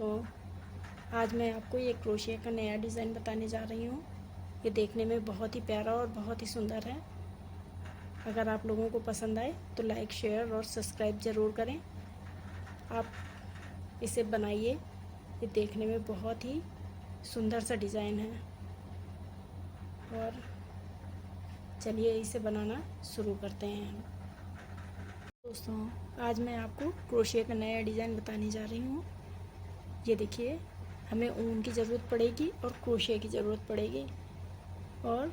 दोस्तों, आज मैं आपको ये क्रोशिया का नया डिज़ाइन बताने जा रही हूँ। ये देखने में बहुत ही प्यारा और बहुत ही सुंदर है। अगर आप लोगों को पसंद आए तो लाइक, शेयर और सब्सक्राइब ज़रूर करें। आप इसे बनाइए। ये देखने में बहुत ही सुंदर सा डिज़ाइन है। और चलिए इसे बनाना शुरू करते हैं। दोस्तों, आज मैं आपको क्रोशिया का नया डिज़ाइन बताने जा रही हूँ। ये देखिए, हमें ऊन की ज़रूरत पड़ेगी और क्रोशिया की ज़रूरत पड़ेगी। और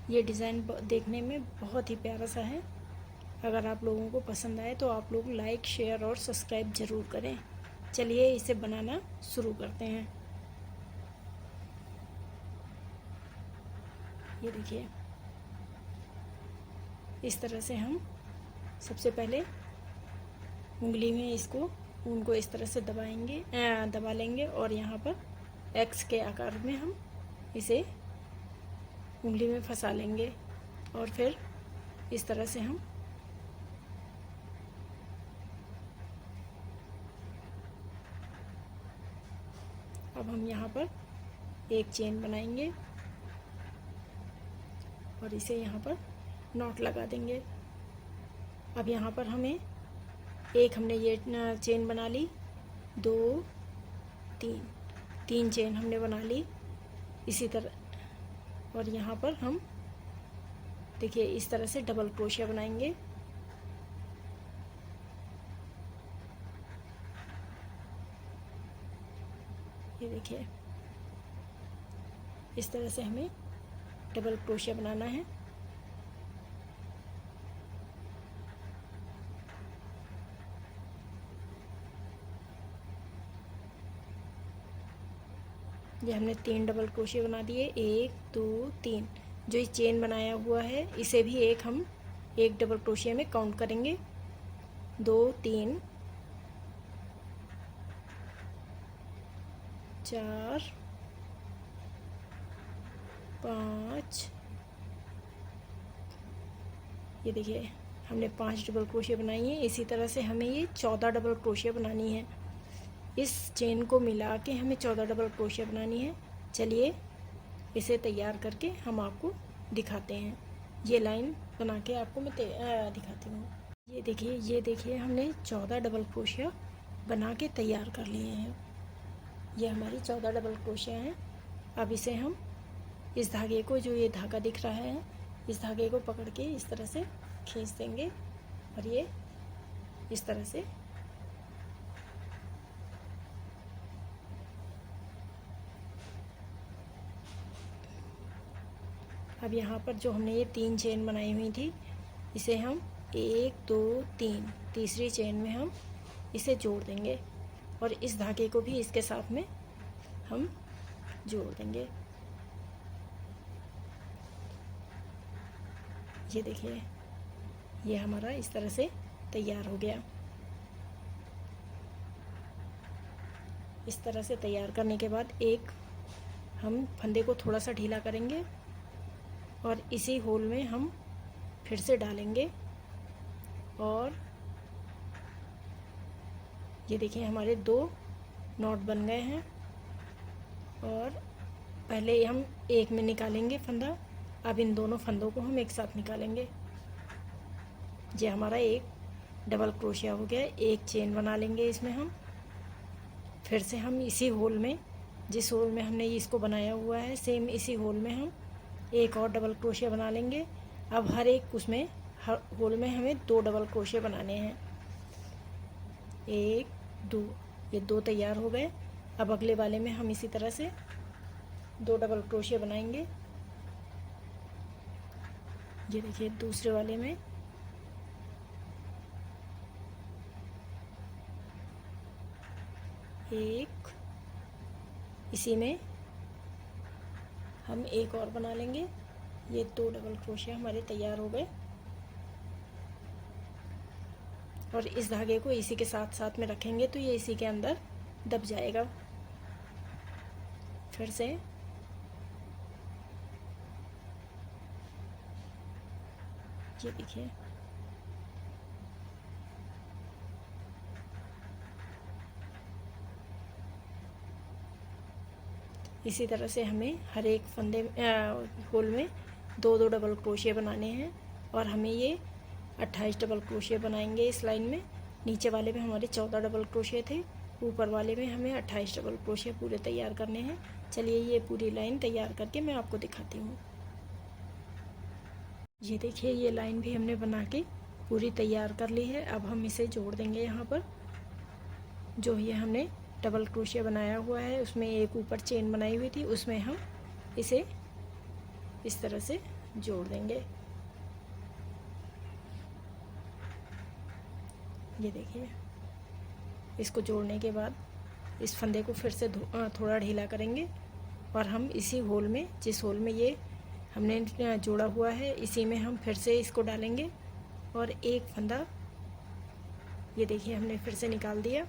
ये डिज़ाइन देखने में बहुत ही प्यारा सा है। अगर आप लोगों को पसंद आए तो आप लोग लाइक, शेयर और सब्सक्राइब ज़रूर करें। चलिए इसे बनाना शुरू करते हैं। ये देखिए, इस तरह से हम सबसे पहले उंगली में इसको ऊन को इस तरह से दबा लेंगे और यहाँ पर एक्स के आकार में हम इसे उंगली में फंसा लेंगे। और फिर इस तरह से हम अब हम यहाँ पर एक चेन बनाएंगे और इसे यहाँ पर नॉट लगा देंगे। अब यहाँ पर हमें हमने ये चेन बना ली, 2, 3 चेन हमने बना ली इसी तरह। और यहाँ पर हम देखिए इस तरह से डबल क्रोशिया बनाएंगे। ये देखिए, इस तरह से हमें डबल क्रोशिया बनाना है। ये हमने 3 डबल क्रोशिया बना दिए, 1, 2, 3। जो ये चेन बनाया हुआ है इसे भी हम एक डबल क्रोशिया में काउंट करेंगे। 2, 3, 4, 5। ये देखिए, हमने 5 डबल क्रोशिया बनाई है। इसी तरह से हमें ये 14 डबल क्रोशिया बनानी है। इस चेन को मिला के हमें 14 डबल क्रोशिया बनानी है। चलिए इसे तैयार करके हम आपको दिखाते हैं। ये लाइन बना के आपको मैं दिखाती हूँ। ये देखिए हमने 14 डबल क्रोशिया बना के तैयार कर लिए हैं। ये हमारी 14 डबल क्रोशिया हैं। अब इसे हम इस धागे को, जो ये धागा दिख रहा है, इस धागे को पकड़ के इस तरह से खींच देंगे और ये इस तरह से अब यहाँ पर जो हमने ये 3 चेन बनाई हुई थी, इसे हम 1, 2, 3 तीसरी चेन में हम इसे जोड़ देंगे और इस धागे को भी इसके साथ में हम जोड़ देंगे। ये देखिए, ये हमारा इस तरह से तैयार हो गया। इस तरह से तैयार करने के बाद हम फंदे को थोड़ा सा ढीला करेंगे और इसी होल में हम फिर से डालेंगे। और ये देखिए, हमारे 2 नॉट बन गए हैं। और पहले हम एक में निकालेंगे फंदा, अब इन दोनों फंदों को हम एक साथ निकालेंगे। ये हमारा एक डबल क्रोशिया हो गया। एक चेन बना लेंगे इसमें हम। फिर से हम इसी होल में, जिस होल में हमने इसको बनाया हुआ है, सेम इसी होल में हम एक और डबल क्रोशिया बना लेंगे। अब हर होल में हमें 2 डबल क्रोशिया बनाने हैं। 1, 2, ये 2 तैयार हो गए। अब अगले वाले में हम इसी तरह से 2 डबल क्रोशिया बनाएंगे। ये देखिए, दूसरे वाले में इसी में हम एक और बना लेंगे। ये 2 डबल क्रोशिया हमारे तैयार हो गए। और इस धागे को इसी के साथ साथ में रखेंगे तो ये इसी के अंदर दब जाएगा। फिर से ये देखिए, इसी तरह से हमें हर एक फंदे होल में 2-2 डबल क्रोशिया बनाने हैं और हमें ये 28 डबल क्रोशिया बनाएंगे इस लाइन में। नीचे वाले में हमारे 14 डबल क्रोशिया थे, ऊपर वाले में हमें 28 डबल क्रोशिया पूरे तैयार करने हैं। चलिए ये पूरी लाइन तैयार करके मैं आपको दिखाती हूँ। ये देखिए ये लाइन भी हमने बना के पूरी तैयार कर ली है। अब हम इसे जोड़ देंगे। यहाँ पर जो ये हमने डबल क्रोशिया बनाया हुआ है उसमें एक ऊपर चेन बनाई हुई थी, उसमें हम इसे इस तरह से जोड़ देंगे। ये देखिए, इसको जोड़ने के बाद इस फंदे को फिर से थोड़ा ढीला करेंगे और हम इसी होल में, जिस होल में ये हमने जोड़ा हुआ है, इसी में हम फिर से इसको डालेंगे और एक फंदा ये देखिए हमने फिर से निकाल दिया।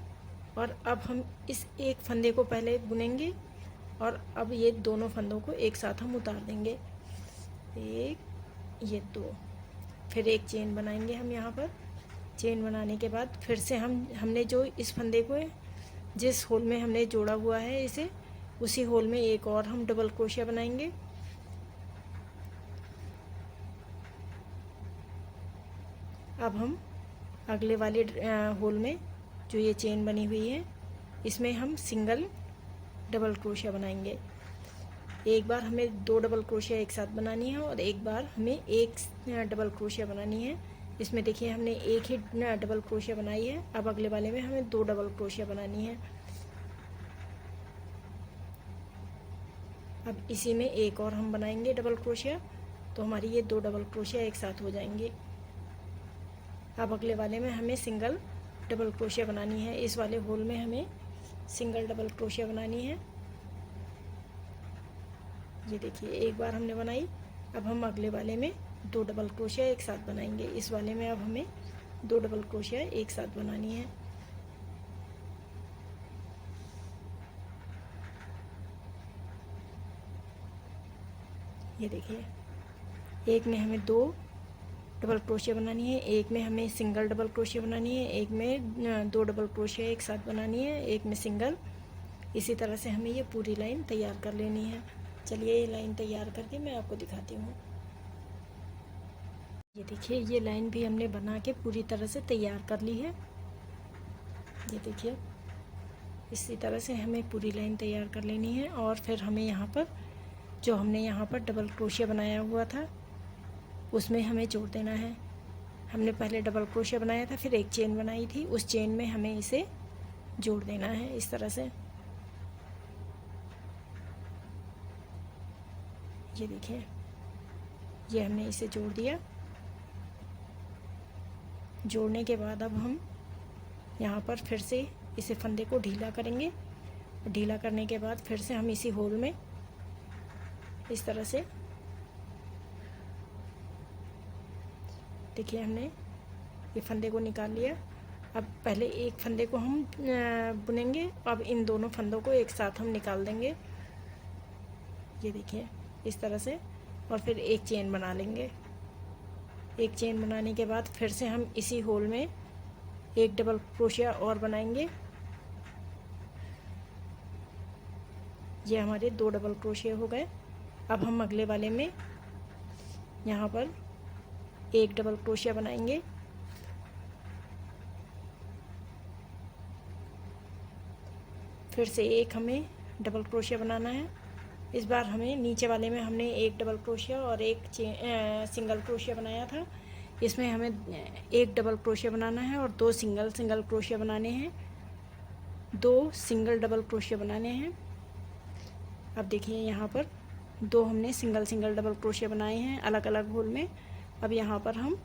और अब हम इस एक फंदे को पहले बुनेंगे और अब ये दोनों फंदों को एक साथ हम उतार देंगे। एक, ये दो, फिर एक चेन बनाएंगे हम यहाँ पर। चेन बनाने के बाद फिर से हमने जो इस फंदे को जिस होल में हमने जोड़ा हुआ है इसे, उसी होल में एक और हम डबल क्रोशिया बनाएंगे। अब हम अगले वाले होल में जो ये चेन बनी हुई है इसमें हम सिंगल डबल क्रोशिया बनाएंगे। एक बार हमें 2 डबल क्रोशिया एक साथ बनानी है और एक बार हमें एक डबल क्रोशिया बनानी है। इसमें देखिए हमने एक ही डबल क्रोशिया बनाई है। अब अगले वाले में हमें 2 डबल क्रोशिया बनानी है। अब इसी में एक और हम बनाएंगे डबल क्रोशिया, तो हमारी ये 2 डबल क्रोशिया एक साथ हो जाएंगे। अब अगले वाले में हमें सिंगल डबल क्रोशिया बनानी है। इस वाले होल में हमें सिंगल डबल क्रोशिया बनानी है। ये देखिए एक बार हमने बनाई। अब हम अगले वाले में 2 डबल क्रोशिया एक साथ बनाएंगे। इस वाले में अब हमें 2 डबल क्रोशिया एक साथ बनानी है। ये देखिए, एक में हमें 2 डबल क्रोशिया बनानी है, एक में हमें सिंगल डबल क्रोशिया बनानी है, एक में 2 डबल क्रोशिया एक साथ बनानी है, एक में सिंगल। इसी तरह से हमें ये पूरी लाइन तैयार कर लेनी है। चलिए ये लाइन तैयार करके मैं आपको दिखाती हूँ। ये देखिए ये लाइन भी हमने बना के पूरी तरह से तैयार कर ली है। ये देखिए इसी तरह से हमें पूरी लाइन तैयार कर लेनी है और फिर हमें यहाँ पर जो हमने यहाँ पर डबल क्रोशिया बनाया हुआ था उसमें हमें जोड़ देना है। हमने पहले डबल क्रोशिया बनाया था, फिर एक चेन बनाई थी, उस चेन में हमें इसे जोड़ देना है इस तरह से। ये देखिए ये हमने इसे जोड़ दिया। जोड़ने के बाद अब हम यहाँ पर फिर से इसे फंदे को ढीला करेंगे। ढीला करने के बाद फिर से हम इसी होल में इस तरह से, देखिए हमने ये फंदे को निकाल लिया। अब पहले एक फंदे को हम बुनेंगे, अब इन दोनों फंदों को एक साथ हम निकाल देंगे। ये देखिए इस तरह से, और फिर एक चेन बना लेंगे। एक चेन बनाने के बाद फिर से हम इसी होल में एक डबल क्रोशिया और बनाएंगे। ये हमारे 2 डबल क्रोशिया हो गए। अब हम अगले वाले में यहाँ पर एक डबल क्रोशिया बनाएंगे। फिर से एक हमें डबल क्रोशिया बनाना है। इस बार हमें नीचे वाले में हमने एक डबल क्रोशिया और एक सिंगल क्रोशिया बनाया था। इसमें हमें एक डबल क्रोशिया बनाना है और 2 सिंगल क्रोशिया बनाने हैं, 2 सिंगल डबल क्रोशिया बनाने हैं। अब देखिए यहाँ पर 2 हमने सिंगल डबल क्रोशिया बनाए हैं अलग अलग होल में। अब यहाँ पर हम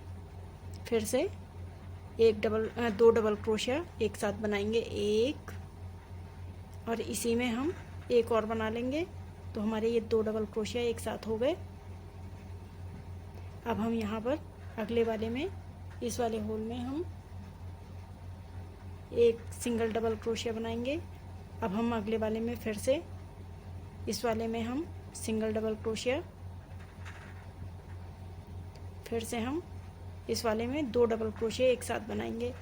फिर से 2 डबल क्रोशिया एक साथ बनाएंगे, एक, और इसी में हम एक और बना लेंगे, तो हमारे ये 2 डबल क्रोशिया एक साथ हो गए। अब हम यहाँ पर अगले वाले में, इस वाले होल में हम एक सिंगल डबल क्रोशिया बनाएंगे। अब हम अगले वाले में फिर से इस वाले में हम सिंगल डबल क्रोशिया, फिर से हम इस वाले में 2 डबल क्रोशिया एक साथ बनाएंगे।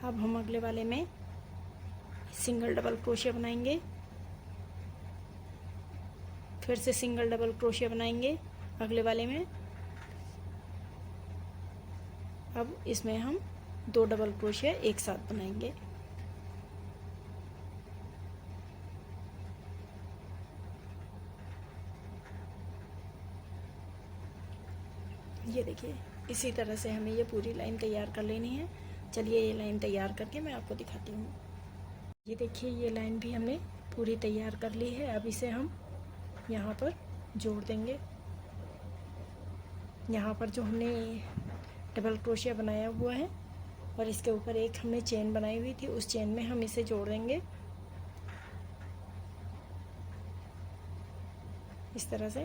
अब हम अगले वाले में सिंगल डबल क्रोशिया बनाएंगे, फिर से सिंगल डबल क्रोशिया बनाएंगे अगले वाले में। अब इसमें हम 2 डबल क्रोशिया एक साथ बनाएंगे। ये देखिए, इसी तरह से हमें ये पूरी लाइन तैयार कर लेनी है। चलिए ये लाइन तैयार करके मैं आपको दिखाती हूँ। ये देखिए, ये लाइन भी हमने पूरी तैयार कर ली है। अब इसे हम यहाँ पर जोड़ देंगे। यहाँ पर जो हमने डबल क्रोशिया बनाया हुआ है और इसके ऊपर एक हमने चेन बनाई हुई थी, उस चेन में हम इसे जोड़ देंगे इस तरह से।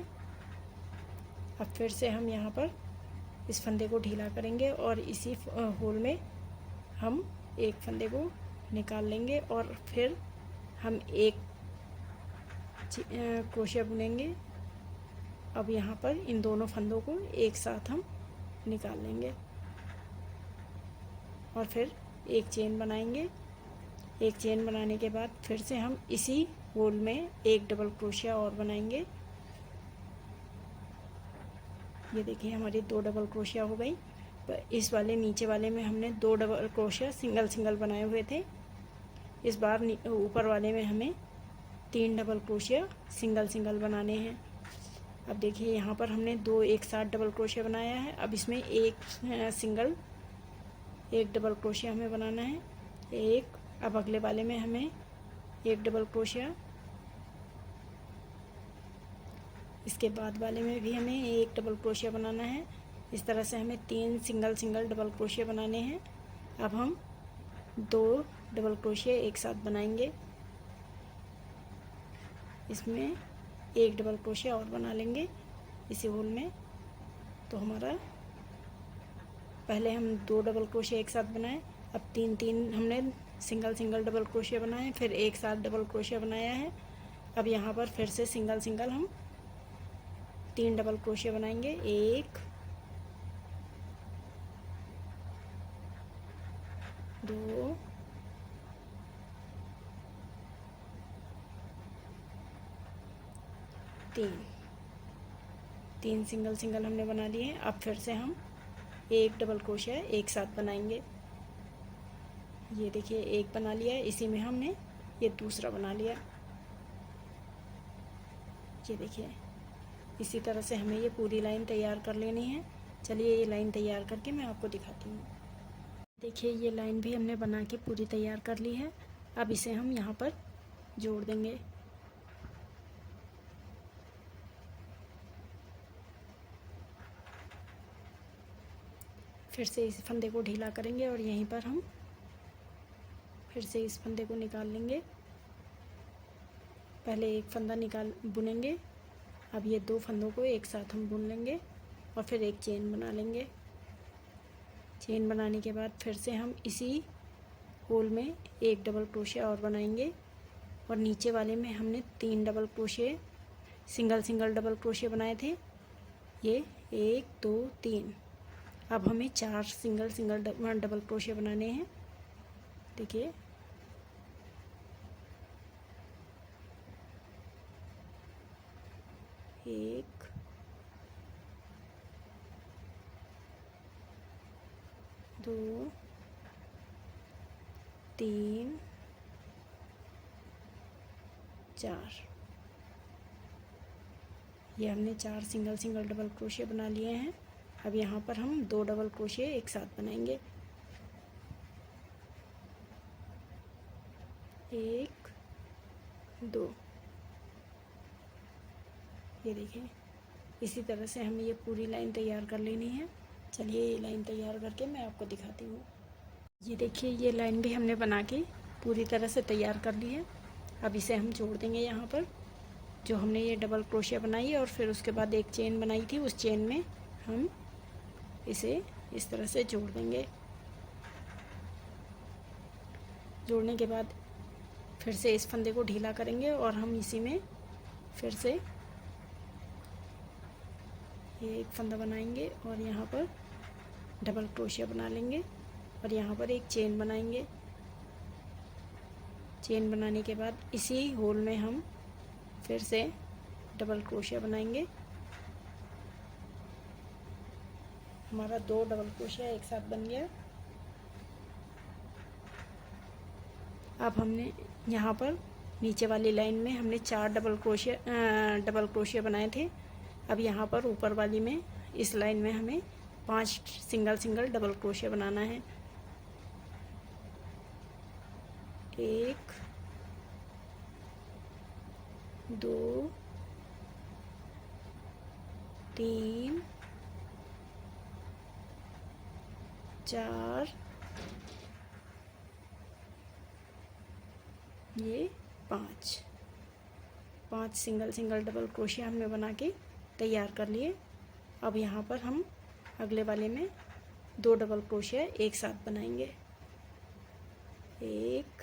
अब फिर से हम यहाँ पर इस फंदे को ढीला करेंगे और इसी होल में हम एक फंदे को निकाल लेंगे और फिर हम एक क्रोशिया बुनेंगे। अब यहाँ पर इन दोनों फंदों को एक साथ हम निकाल लेंगे और फिर एक चेन बनाएंगे। एक चेन बनाने के बाद फिर से हम इसी होल में एक डबल क्रोशिया और बनाएंगे। ये देखिए, हमारी 2 डबल क्रोशिया हो गई। इस वाले नीचे वाले में हमने 2 डबल क्रोशिया सिंगल सिंगल बनाए हुए थे। इस बार ऊपर वाले में हमें 3 डबल क्रोशिया सिंगल सिंगल बनाने हैं। अब देखिए, यहाँ पर हमने 2 एक साथ डबल क्रोशिया बनाया है। अब इसमें एक डबल क्रोशिया हमें बनाना है, एक। अब अगले वाले में हमें एक डबल क्रोशिया, इसके बाद वाले में भी हमें एक डबल क्रोशिया बनाना है। इस तरह से हमें 3 सिंगल सिंगल डबल क्रोशिया बनाने हैं। अब हम 2 डबल क्रोशिया एक साथ बनाएंगे, इसमें एक डबल क्रोशिया और बना लेंगे इसी होल में। तो हमारा पहले हम 2 डबल क्रोशिया एक साथ बनाए, अब 3 हमने सिंगल सिंगल डबल क्रोशिया बनाए, फिर एक साथ डबल क्रोशिया बनाया है। अब यहाँ पर फिर से सिंगल सिंगल हम 3 डबल क्रोशिया बनाएंगे, 1 2 3 सिंगल सिंगल हमने बना लिए हैं। अब फिर से हम एक डबल क्रोशिया एक साथ बनाएंगे। ये देखिए, एक बना लिया है, इसी में हमने ये दूसरा बना लिया। ये देखिए, इसी तरह से हमें ये पूरी लाइन तैयार कर लेनी है। चलिए ये लाइन तैयार करके मैं आपको दिखाती हूँ। देखिए, ये लाइन भी हमने बना के पूरी तैयार कर ली है। अब इसे हम यहाँ पर जोड़ देंगे। फिर से इस फंदे को ढीला करेंगे और यहीं पर हम फिर से इस फंदे को निकाल लेंगे। पहले एक फंदा बुनेंगे। अब ये 2 फंदों को एक साथ हम बुन लेंगे और फिर एक चेन बना लेंगे। चेन बनाने के बाद फिर से हम इसी होल में एक डबल क्रोशिया और बनाएंगे और नीचे वाले में हमने 3 double crochet single single double crochet बनाए थे। ये 1 2 3। अब हमें 4 सिंगल सिंगल डबल क्रोशिया बनाने हैं। देखिए, एक, दो, 3, 4। ये हमने 4 सिंगल सिंगल डबल क्रोशिया बना लिए हैं। अब यहाँ पर हम 2 डबल क्रोशिया एक साथ बनाएंगे, 1 2। ये देखिए, इसी तरह से हमें ये पूरी लाइन तैयार कर लेनी है। चलिए ये लाइन तैयार करके मैं आपको दिखाती हूँ। ये देखिए, ये लाइन भी हमने बना के पूरी तरह से तैयार कर ली है। अब इसे हम जोड़ देंगे यहाँ पर, जो हमने ये डबल क्रोशिया बनाई और फिर उसके बाद एक चेन बनाई थी, उस चेन में हम इसे इस तरह से जोड़ देंगे। जोड़ने के बाद फिर से इस फंदे को ढीला करेंगे और हम इसी में फिर से ये एक फंदा बनाएंगे और यहाँ पर डबल क्रोशिया बना लेंगे और यहाँ पर एक चेन बनाएंगे। चेन बनाने के बाद इसी होल में हम फिर से डबल क्रोशिया बनाएंगे। हमारा 2 डबल क्रोशिया एक साथ बन गया। अब हमने यहाँ पर नीचे वाली लाइन में हमने 4 डबल क्रोशिया बनाए थे। अब यहाँ पर ऊपर वाली में इस लाइन में हमें 5 सिंगल डबल क्रोशिया बनाना है। 1 2 3 4 ये 5 सिंगल डबल क्रोशिया हमने बना के तैयार कर लिए। अब यहाँ पर हम अगले वाले में 2 डबल क्रोशिया एक साथ बनाएंगे। 1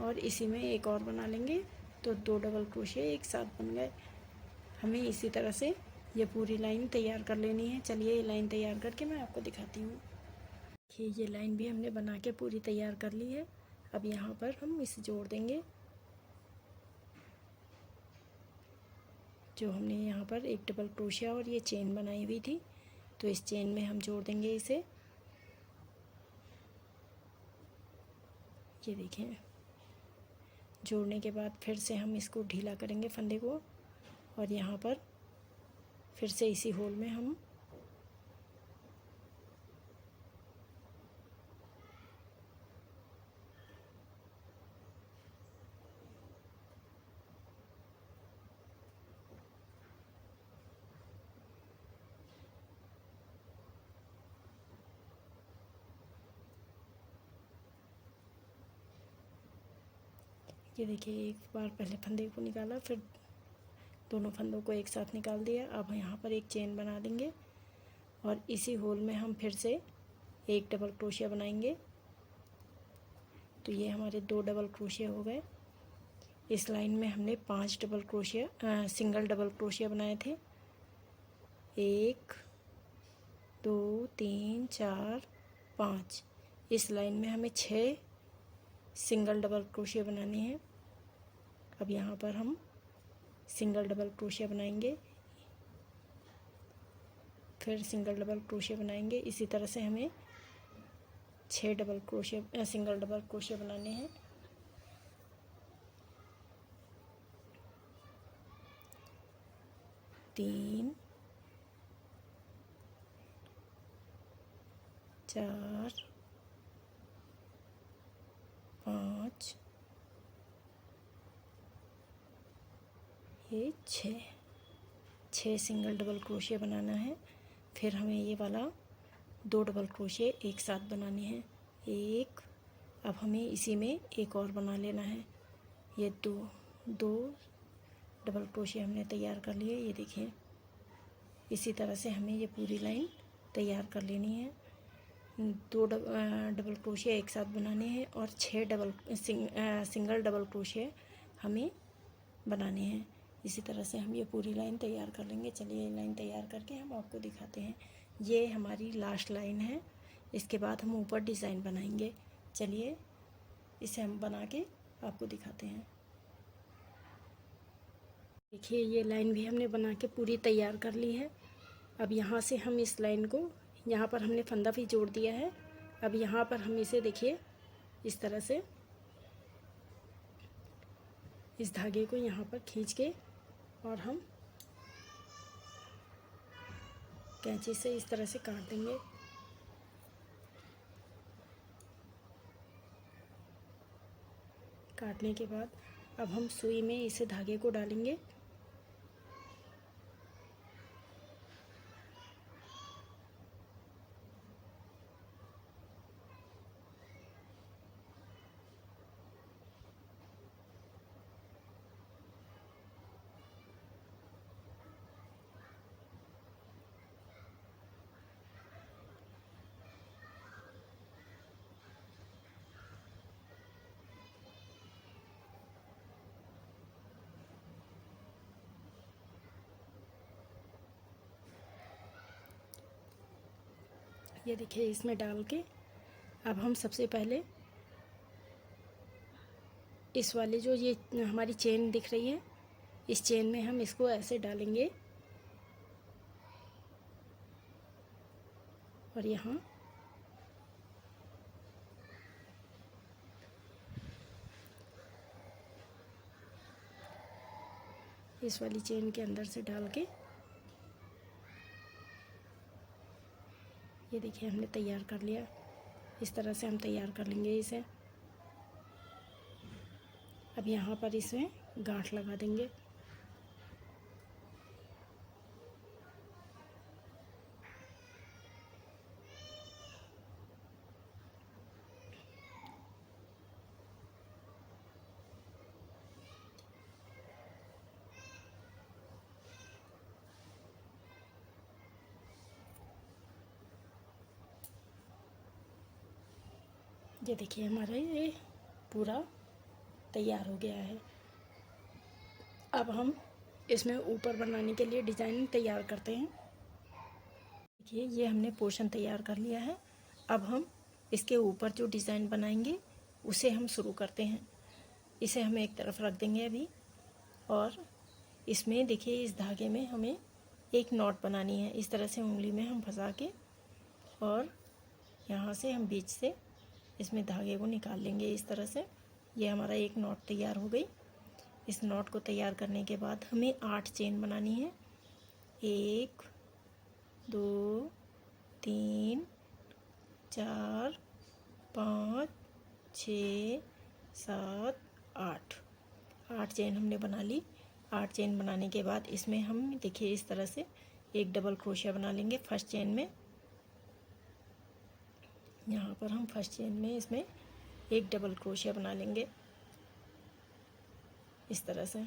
और इसी में एक और बना लेंगे तो 2 डबल क्रोशिया एक साथ बन गए। हमें इसी तरह से ये पूरी लाइन तैयार कर लेनी है। चलिए ये लाइन तैयार करके मैं आपको दिखाती हूँ। ये लाइन भी हमने बना के पूरी तैयार कर ली है। अब यहाँ पर हम इसे जोड़ देंगे। जो हमने यहाँ पर एक डबल क्रोशिया और ये चेन बनाई हुई थी, तो इस चेन में हम जोड़ देंगे इसे। ये देखें, जोड़ने के बाद फिर से हम इसको ढीला करेंगे फंदे को, और यहाँ पर फिर से इसी होल में हम ये देखिए, एक बार पहले फंदे को निकाला, फिर दोनों फंदों को एक साथ निकाल दिया। अब यहाँ पर एक चेन बना देंगे और इसी होल में हम फिर से एक डबल क्रोशिया बनाएंगे। तो ये हमारे 2 डबल क्रोशिया हो गए। इस लाइन में हमने 5 सिंगल डबल क्रोशिया बनाए थे। 1 2 3 4 5। इस लाइन में हमें 6 सिंगल डबल क्रोशिया बनाने हैं। अब यहाँ पर हम सिंगल डबल क्रोशिया बनाएंगे, फिर सिंगल डबल क्रोशिया बनाएंगे। इसी तरह से हमें 6 सिंगल डबल क्रोशिया बनाने हैं। तीन, 4 5, ये 6 सिंगल डबल क्रोशिया बनाना है। फिर हमें ये वाला 2 डबल क्रोशिया एक साथ बनाने हैं। एक, अब हमें इसी में एक और बना लेना है। ये दो डबल क्रोशिया हमने तैयार कर लिए। ये देखिए, इसी तरह से हमें ये पूरी लाइन तैयार कर लेनी है। 2 डबल क्रोशिया एक साथ बनाने हैं और 6 सिंगल डबल क्रोशिया हमें बनाने हैं। इसी तरह से हम ये पूरी लाइन तैयार कर लेंगे। चलिए ये लाइन तैयार करके हम आपको दिखाते हैं। ये हमारी लास्ट लाइन है। इसके बाद हम ऊपर डिज़ाइन बनाएंगे। चलिए इसे हम बना के आपको दिखाते हैं। देखिए, ये लाइन भी हमने बना के पूरी तैयार कर ली है। अब यहाँ से हम इस लाइन को, यहाँ पर हमने फंदा भी जोड़ दिया है। अब यहाँ पर हम इसे देखिए इस तरह से इस धागे को यहाँ पर खींच के, और हम कैंची से इस तरह से काट देंगे। काटने के बाद अब हम सुई में इसे धागे को डालेंगे। ये देखिए इसमें डाल के अब हम सबसे पहले इस वाले जो ये हमारी चेन दिख रही है, इस चेन में हम इसको ऐसे डालेंगे और यहाँ इस वाली चेन के अंदर से डाल के ये देखिए हमने तैयार कर लिया। इस तरह से हम तैयार कर लेंगे इसे। अब यहाँ पर इसमें गांठ लगा देंगे। ये देखिए हमारा ये पूरा तैयार हो गया है। अब हम इसमें ऊपर बनाने के लिए डिज़ाइन तैयार करते हैं। देखिए ये हमने पोर्शन तैयार कर लिया है। अब हम इसके ऊपर जो डिज़ाइन बनाएंगे उसे हम शुरू करते हैं। इसे हम एक तरफ रख देंगे अभी, और इसमें देखिए इस धागे में हमें एक नॉट बनानी है। इस तरह से उंगली में हम फंसा के और यहाँ से हम बीच से इसमें धागे को निकाल लेंगे इस तरह से। ये हमारा एक नॉट तैयार हो गई। इस नॉट को तैयार करने के बाद हमें 8 चेन बनानी है। 1 2 3 4 5 6 7 8 चेन हमने बना ली। 8 चेन बनाने के बाद इसमें हम देखिए इस तरह से एक डबल क्रोशिया बना लेंगे फर्स्ट चेन में। यहाँ पर हम फर्स्ट चेन में इसमें एक डबल क्रोशिया बना लेंगे इस तरह से।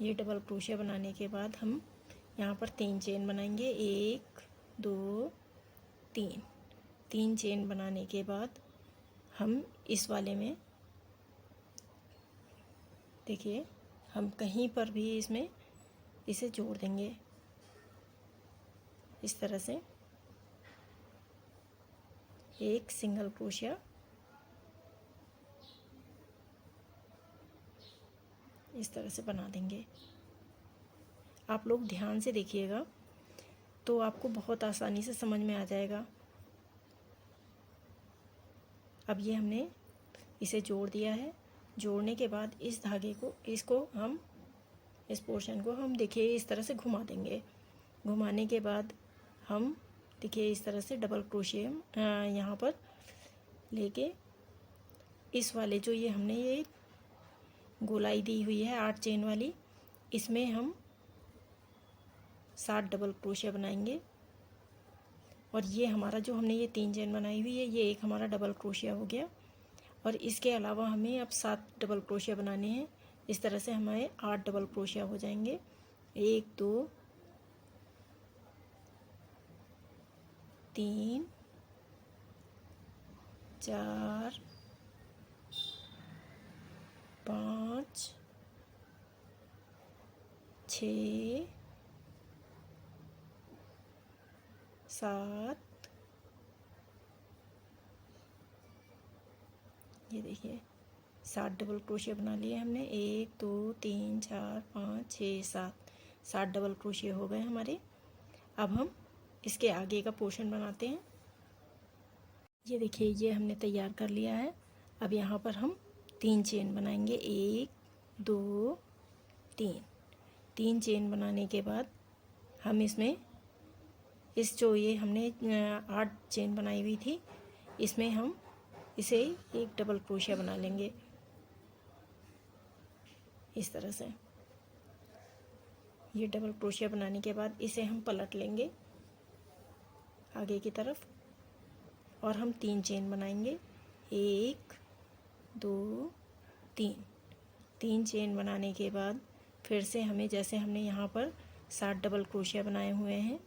ये डबल क्रोशिया बनाने के बाद हम यहाँ पर 3 चेन बनाएंगे। 1 2 3 चेन बनाने के बाद हम इस वाले में देखिए हम कहीं पर भी इसमें इसे जोड़ देंगे इस तरह से। एक सिंगल क्रोशिया इस तरह से बना देंगे। आप लोग ध्यान से देखिएगा तो आपको बहुत आसानी से समझ में आ जाएगा। अब ये हमने इसे जोड़ दिया है। जोड़ने के बाद इस धागे को इस पोर्शन को हम देखिए इस तरह से घुमा देंगे। घुमाने के बाद हम देखिए इस तरह से डबल क्रोशिया यहाँ पर लेके इस वाले जो ये हमने ये गोलाई दी हुई है 8 चेन वाली, इसमें हम 7 डबल क्रोशिया बनाएंगे। और ये हमारा जो हमने ये 3 चेन बनाई हुई है ये एक हमारा डबल क्रोशिया हो गया। और इसके अलावा हमें अब 7 डबल क्रोशिया बनाने हैं। इस तरह से हमारे 8 डबल क्रोशिया हो जाएंगे। 1 2 3 4 5 6 7 ये देखिए 7 डबल क्रोशिया बना लिए हमने। 1 2 3 4 5 6 7 डबल क्रोशिया हो गए हमारे। अब हम इसके आगे का पोर्शन बनाते हैं। ये देखिए ये हमने तैयार कर लिया है। अब यहाँ पर हम 3 चेन बनाएंगे। 1 2 3 चेन बनाने के बाद हम इसमें इस जो ये हमने 8 चेन बनाई हुई थी इसमें हम इसे एक डबल क्रोशिया बना लेंगे इस तरह से। ये डबल क्रोशिया बनाने के बाद इसे हम पलट लेंगे आगे की तरफ और हम 3 चेन बनाएंगे। 1 2 3 चेन बनाने के बाद फिर से हमें जैसे हमने यहाँ पर 7 डबल क्रोशिया बनाए हुए हैं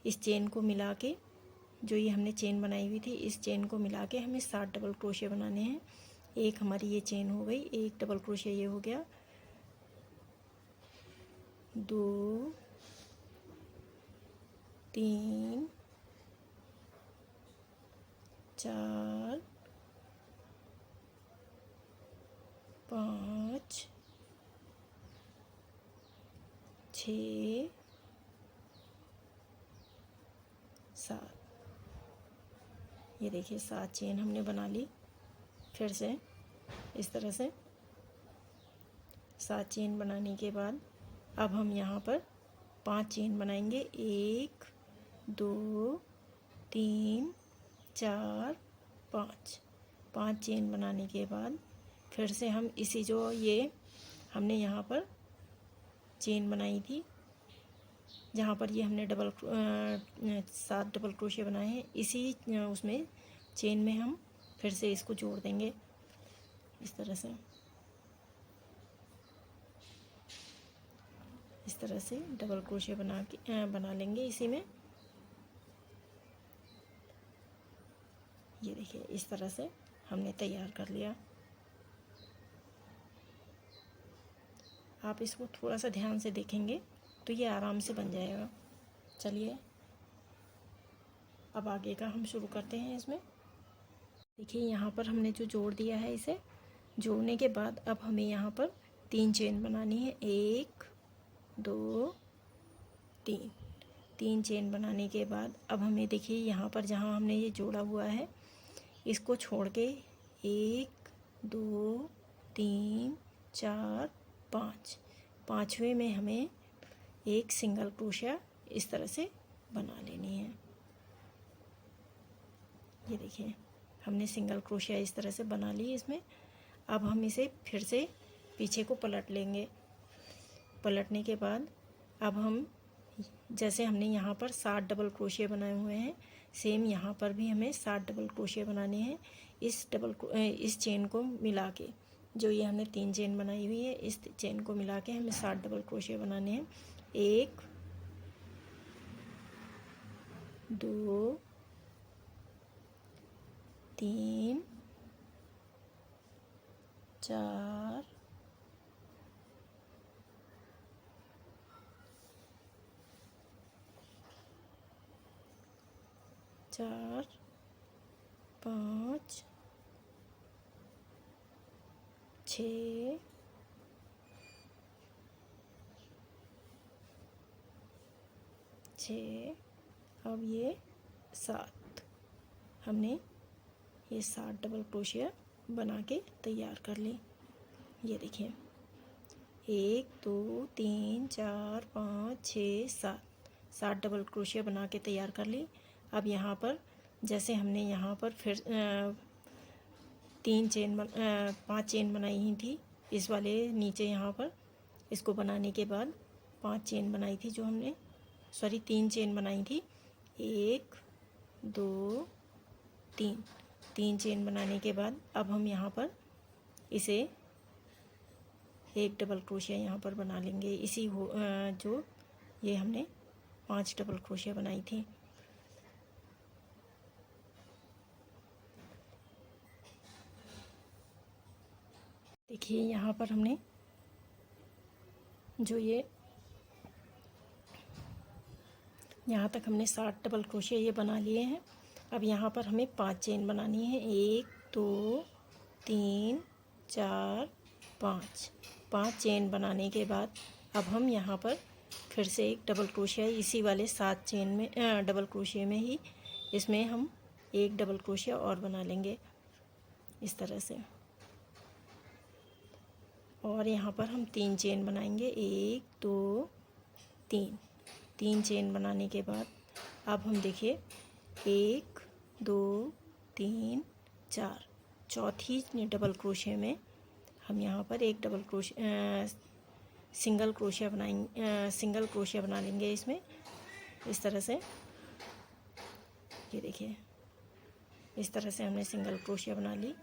इस चेन को मिला के, जो ये हमने चेन बनाई हुई थी इस चेन को मिला के हमें 7 डबल क्रोशिया बनाने हैं। एक हमारी ये चेन हो गई, एक डबल क्रोशिया ये हो गया। 2 3 4 5 6 7। ये देखिए 7 चेन हमने बना ली। फिर से इस तरह से 7 चेन बनाने के बाद अब हम यहाँ पर 5 चेन बनाएंगे। 1 2 3 4 5। 5 चेन बनाने के बाद फिर से हम इसी जो ये हमने यहाँ पर चेन बनाई थी, जहाँ पर ये हमने 7 डबल क्रोशिया बनाए हैं, इसी उसमें चेन में हम फिर से इसको जोड़ देंगे इस तरह से। इस तरह से डबल क्रोशिया बना लेंगे इसी में। ये देखिए इस तरह से हमने तैयार कर लिया। आप इसको थोड़ा सा ध्यान से देखेंगे तो ये आराम से बन जाएगा। चलिए अब आगे का हम शुरू करते हैं। इसमें देखिए यहाँ पर हमने जो जोड़ दिया है, इसे जोड़ने के बाद अब हमें यहाँ पर 3 चेन बनानी है। 1 2 3। 3 चेन बनाने के बाद अब हमें देखिए यहाँ पर जहाँ हमने ये जोड़ा हुआ है इसको छोड़ के 1 2 3 4 5, 5वें में हमें एक सिंगल क्रोशिया इस तरह से बना लेनी है। ये देखिए हमने सिंगल क्रोशिया इस तरह से बना ली इसमें। अब हम इसे फिर से पीछे को पलट लेंगे। पलटने के बाद अब हम जैसे हमने यहाँ पर 7 डबल क्रोशिया बनाए हुए हैं, सेम यहाँ पर भी हमें 7 डबल क्रोशिया बनाने हैं। इस चेन को मिला के, जो ये हमने 3 चेन बनाई हुई है, इस चेन को मिला के हमें 7 डबल क्रोशिया बनाने हैं। 1 2 3 4 5 6 6। अब ये 7 हमने ये 7 डबल क्रोशिया बना के तैयार कर ली। ये देखिए 1 2 3 4 5 6 7 डबल क्रोशिया बना के तैयार कर ली। अब यहाँ पर जैसे हमने यहाँ पर फिर 5 चेन बनाई ही थी इस वाले नीचे, यहाँ पर इसको बनाने के बाद 5 चेन बनाई थी, जो हमने 3 चेन बनाई थी। 1 2 3 चेन बनाने के बाद अब हम यहाँ पर इसे एक डबल क्रोशिया यहाँ पर बना लेंगे। जो ये हमने 5 डबल क्रोशिया बनाई थी। देखिए यहाँ पर हमने जो ये यहाँ तक हमने 7 डबल क्रोशिया ये बना लिए हैं। अब यहाँ पर हमें 5 चेन बनानी है। 1 2 3 4 5 चेन बनाने के बाद अब हम यहाँ पर फिर से एक डबल क्रोशिया इसी वाले 7 चेन में डबल क्रोशिया में ही इसमें हम एक डबल क्रोशिया और बना लेंगे इस तरह से। और यहाँ पर हम 3 चेन बनाएंगे। 1 2 3 चेन बनाने के बाद अब हम देखिए 1 2 3 4 चौथी डबल क्रोशिया में हम यहाँ पर एक डबल क्रोशिया सिंगल क्रोशिया बना लेंगे इसमें इस तरह से। ये देखिए इस तरह से हमने सिंगल क्रोशिया बना ली।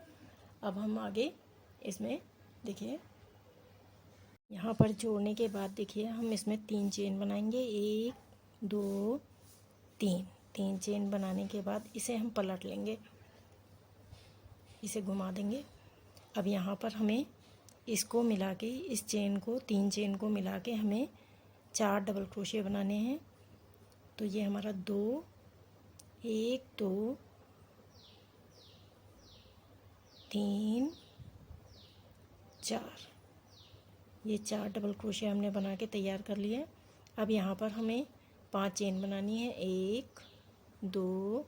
अब हम आगे इसमें देखिए यहाँ पर जोड़ने के बाद देखिए हम इसमें 3 चेन बनाएंगे। 1 2 3 चेन बनाने के बाद इसे हम पलट लेंगे, इसे घुमा देंगे। अब यहाँ पर हमें इसको मिला के इस चेन को 3 चेन को मिला के हमें 4 डबल क्रोशिया बनाने हैं। तो ये हमारा 2, 1 2 3 4, ये 4 डबल क्रोशिया हमने बना के तैयार कर लिए। अब यहाँ पर हमें 5 चेन बनानी है। 1 2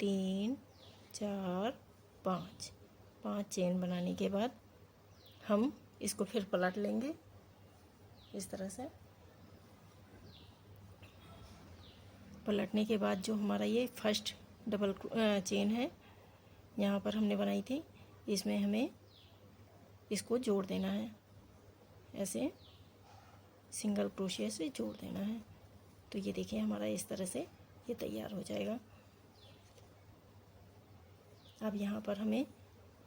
3 4 5। 5 चेन बनाने के बाद हम इसको फिर पलट लेंगे इस तरह से। पलटने के बाद जो हमारा ये फर्स्ट डबल चेन है यहाँ पर हमने बनाई थी, इसमें हमें इसको जोड़ देना है, ऐसे सिंगल क्रोशिया से जोड़ देना है। तो ये देखिए हमारा इस तरह से ये तैयार हो जाएगा। अब यहाँ पर हमें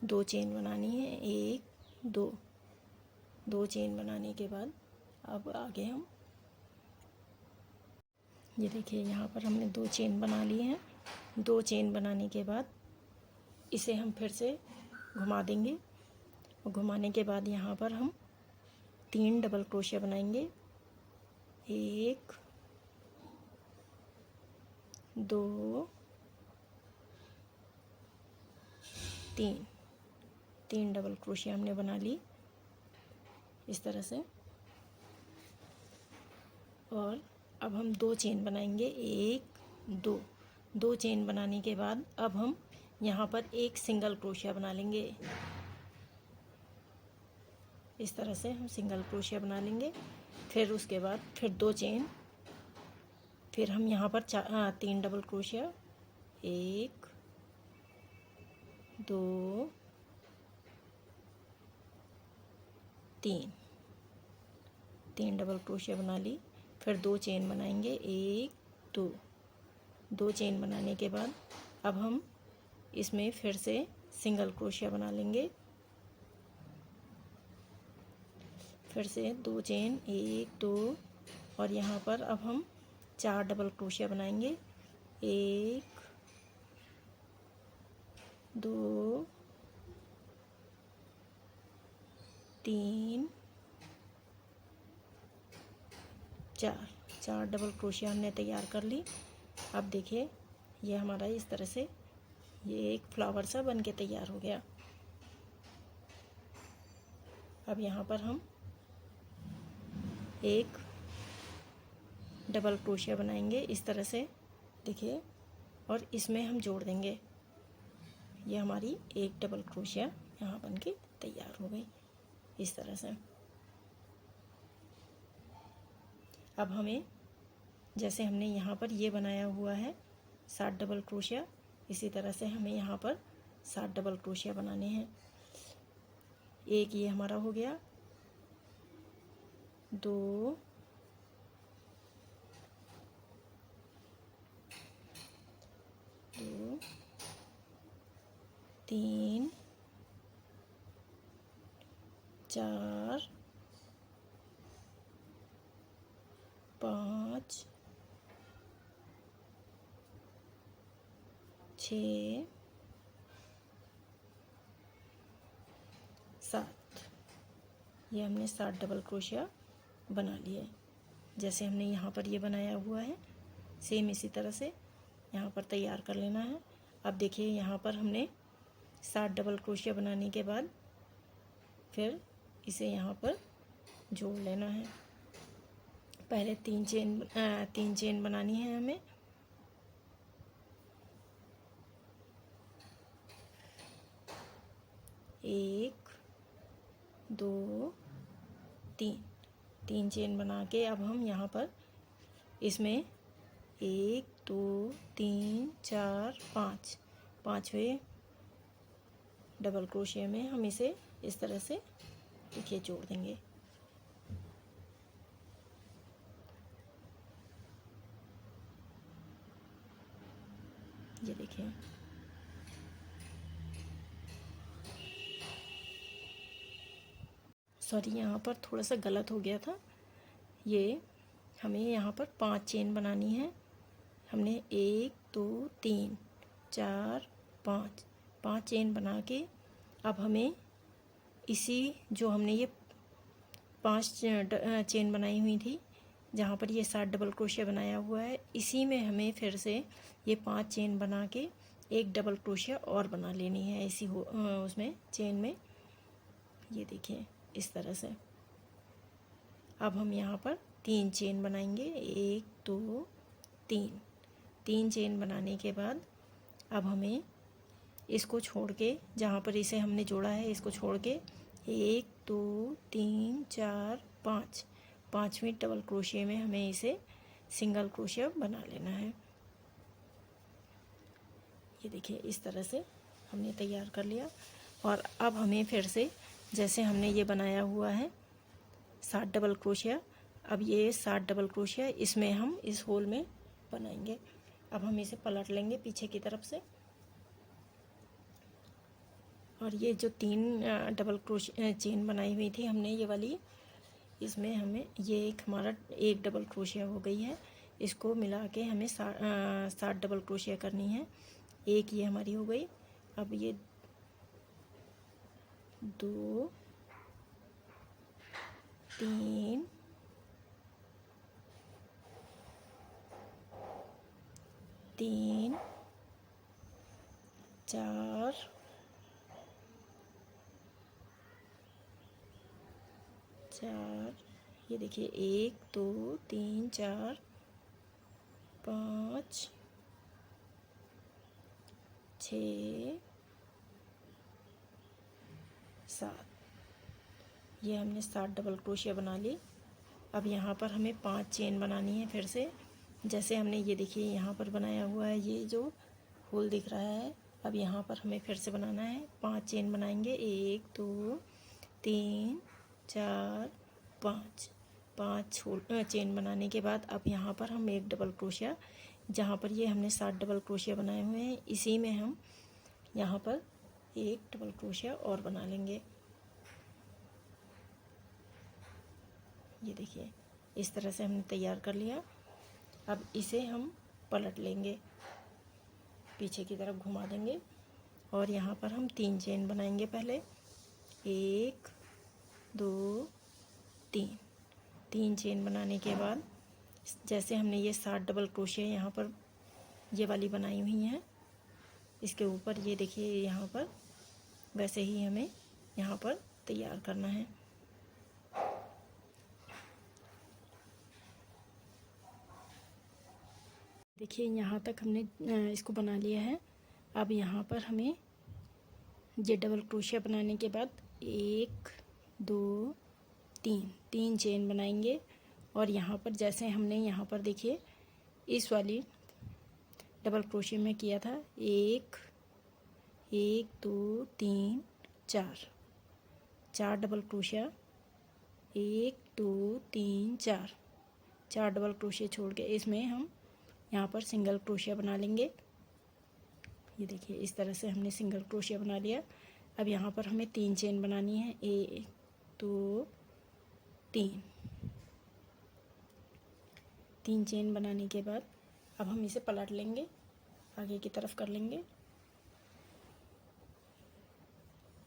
2 चेन बनानी है। 1 2, 2 चेन बनाने के बाद अब आगे हम ये देखिए यहाँ पर हमने 2 चेन बना लिए हैं। 2 चेन बनाने के बाद इसे हम फिर से घुमा देंगे और घुमाने के बाद यहाँ पर हम 3 डबल क्रोशिया बनाएंगे। 1 2 3, 3 डबल क्रोशिया हमने बना ली इस तरह से। और अब हम 2 चेन बनाएंगे। 1 2, 2 चेन बनाने के बाद अब हम यहाँ पर एक सिंगल क्रोशिया बना लेंगे। इस तरह से हम सिंगल क्रोशिया बना लेंगे। फिर उसके बाद फिर 2 चेन, फिर हम यहाँ पर 3 डबल क्रोशिया। 1 2 3, 3 डबल क्रोशिया बना ली। फिर 2 चेन बनाएंगे। 1 2, 2 चेन बनाने के बाद अब हम इसमें फिर से सिंगल क्रोशिया बना लेंगे। फिर से 2 चेन, 1 2, और यहाँ पर अब हम 4 डबल क्रोशिया बनाएंगे। 1 2 3 4, 4 डबल क्रोशिया हमने तैयार कर ली। अब देखिए ये हमारा इस तरह से ये एक फ्लावर सा बन के तैयार हो गया। अब यहाँ पर हम एक डबल क्रोशिया बनाएंगे इस तरह से, देखिए, और इसमें हम जोड़ देंगे। ये हमारी एक डबल क्रोशिया यहाँ बन के तैयार हो गई इस तरह से। अब हमें जैसे हमने यहाँ पर ये बनाया हुआ है 7 डबल क्रोशिया, इसी तरह से हमें यहाँ पर 7 डबल क्रोशिया बनाने हैं। एक ये हमारा हो गया, 2 2 3 4 5 6 7, ये हमने 7 डबल क्रोशिया बना लिए। जैसे हमने यहाँ पर ये बनाया हुआ है सेम इसी तरह से यहाँ पर तैयार कर लेना है। अब देखिए यहाँ पर हमने 7 डबल क्रोशिया बनाने के बाद फिर इसे यहाँ पर जोड़ लेना है। पहले 3 चेन बनानी है हमें। एक 2 3, 3 चेन बना के अब हम यहाँ पर इसमें 1 2 3 4 5, 5वें डबल क्रोशिया में हम इसे इस तरह से देखिए जोड़ देंगे। ये देखिए सॉरी यहाँ पर थोड़ा सा गलत हो गया था। ये हमें यहाँ पर 5 चेन बनानी है। हमने 1 2 3 4 5, 5 चेन बना के अब हमें इसी जो हमने ये 5 चेन बनाई हुई थी जहाँ पर ये 7 डबल क्रोशिया बनाया हुआ है, इसी में हमें फिर से ये 5 चेन बना के एक डबल क्रोशिया और बना लेनी है इसी उसमें चेन में। ये देखिए इस तरह से। अब हम यहाँ पर 3 चेन बनाएंगे, 1 2 3 चेन बनाने के बाद अब हमें इसको छोड़ के, जहाँ पर इसे हमने जोड़ा है इसको छोड़ के 1 2 3 4 5 5वीं डबल क्रोशिया में हमें इसे सिंगल क्रोशिया बना लेना है। ये देखिए इस तरह से हमने तैयार कर लिया। और अब हमें फिर से जैसे हमने ये बनाया हुआ है 7 डबल क्रोशिया, अब ये 7 डबल क्रोशिया इसमें हम इस होल में बनाएंगे। अब हम इसे पलट लेंगे पीछे की तरफ से, और ये जो 3 डबल क्रोशिया चेन बनाई हुई थी हमने ये वाली, इसमें हमें ये एक हमारा एक डबल क्रोशिया हो गई है। इसको मिला के हमें 7 डबल क्रोशिया करनी है। एक ये हमारी हो गई। अब ये 2 3 3 4 4, ये देखिए 1 2 3 4 5 6 7, ये हमने 7 डबल क्रोशिया बना ली। अब यहाँ पर हमें 5 चेन बनानी है फिर से, जैसे हमने ये देखिए यहाँ पर बनाया हुआ है, ये जो होल दिख रहा है। अब यहाँ पर हमें फिर से बनाना है, 5 चेन बनाएंगे, 1 2 3 4 5 चेन बनाने के बाद अब यहाँ पर हम एक डबल क्रोशिया, जहाँ पर ये हमने 7 डबल क्रोशिया बनाए हुए हैं इसी में हम यहाँ पर एक डबल क्रोशिया और बना लेंगे। ये देखिए इस तरह से हमने तैयार कर लिया। अब इसे हम पलट लेंगे, पीछे की तरफ घुमा देंगे, और यहाँ पर हम 3 चेन बनाएंगे पहले, 1 2 3 चेन बनाने के बाद जैसे हमने ये 7 डबल क्रोशिया यहाँ पर ये वाली बनाई हुई हैं, इसके ऊपर ये देखिए यहाँ पर वैसे ही हमें यहाँ पर तैयार करना है। देखिए यहाँ तक हमने इसको बना लिया है। अब यहाँ पर हमें ये डबल क्रोशिया बनाने के बाद 1 2 3 चेन बनाएंगे, और यहाँ पर जैसे हमने यहाँ पर देखिए इस वाली डबल क्रोशिया में किया था, 1 2 3 4 डबल क्रोशिया, 1 2 3 4 डबल क्रोशिया छोड़ के इसमें हम यहाँ पर सिंगल क्रोशिया बना लेंगे। ये देखिए इस तरह से हमने सिंगल क्रोशिया बना लिया। अब यहाँ पर हमें 3 चेन बनानी है, 1 2 3 चेन बनाने के बाद अब हम इसे पलट लेंगे, आगे की तरफ कर लेंगे,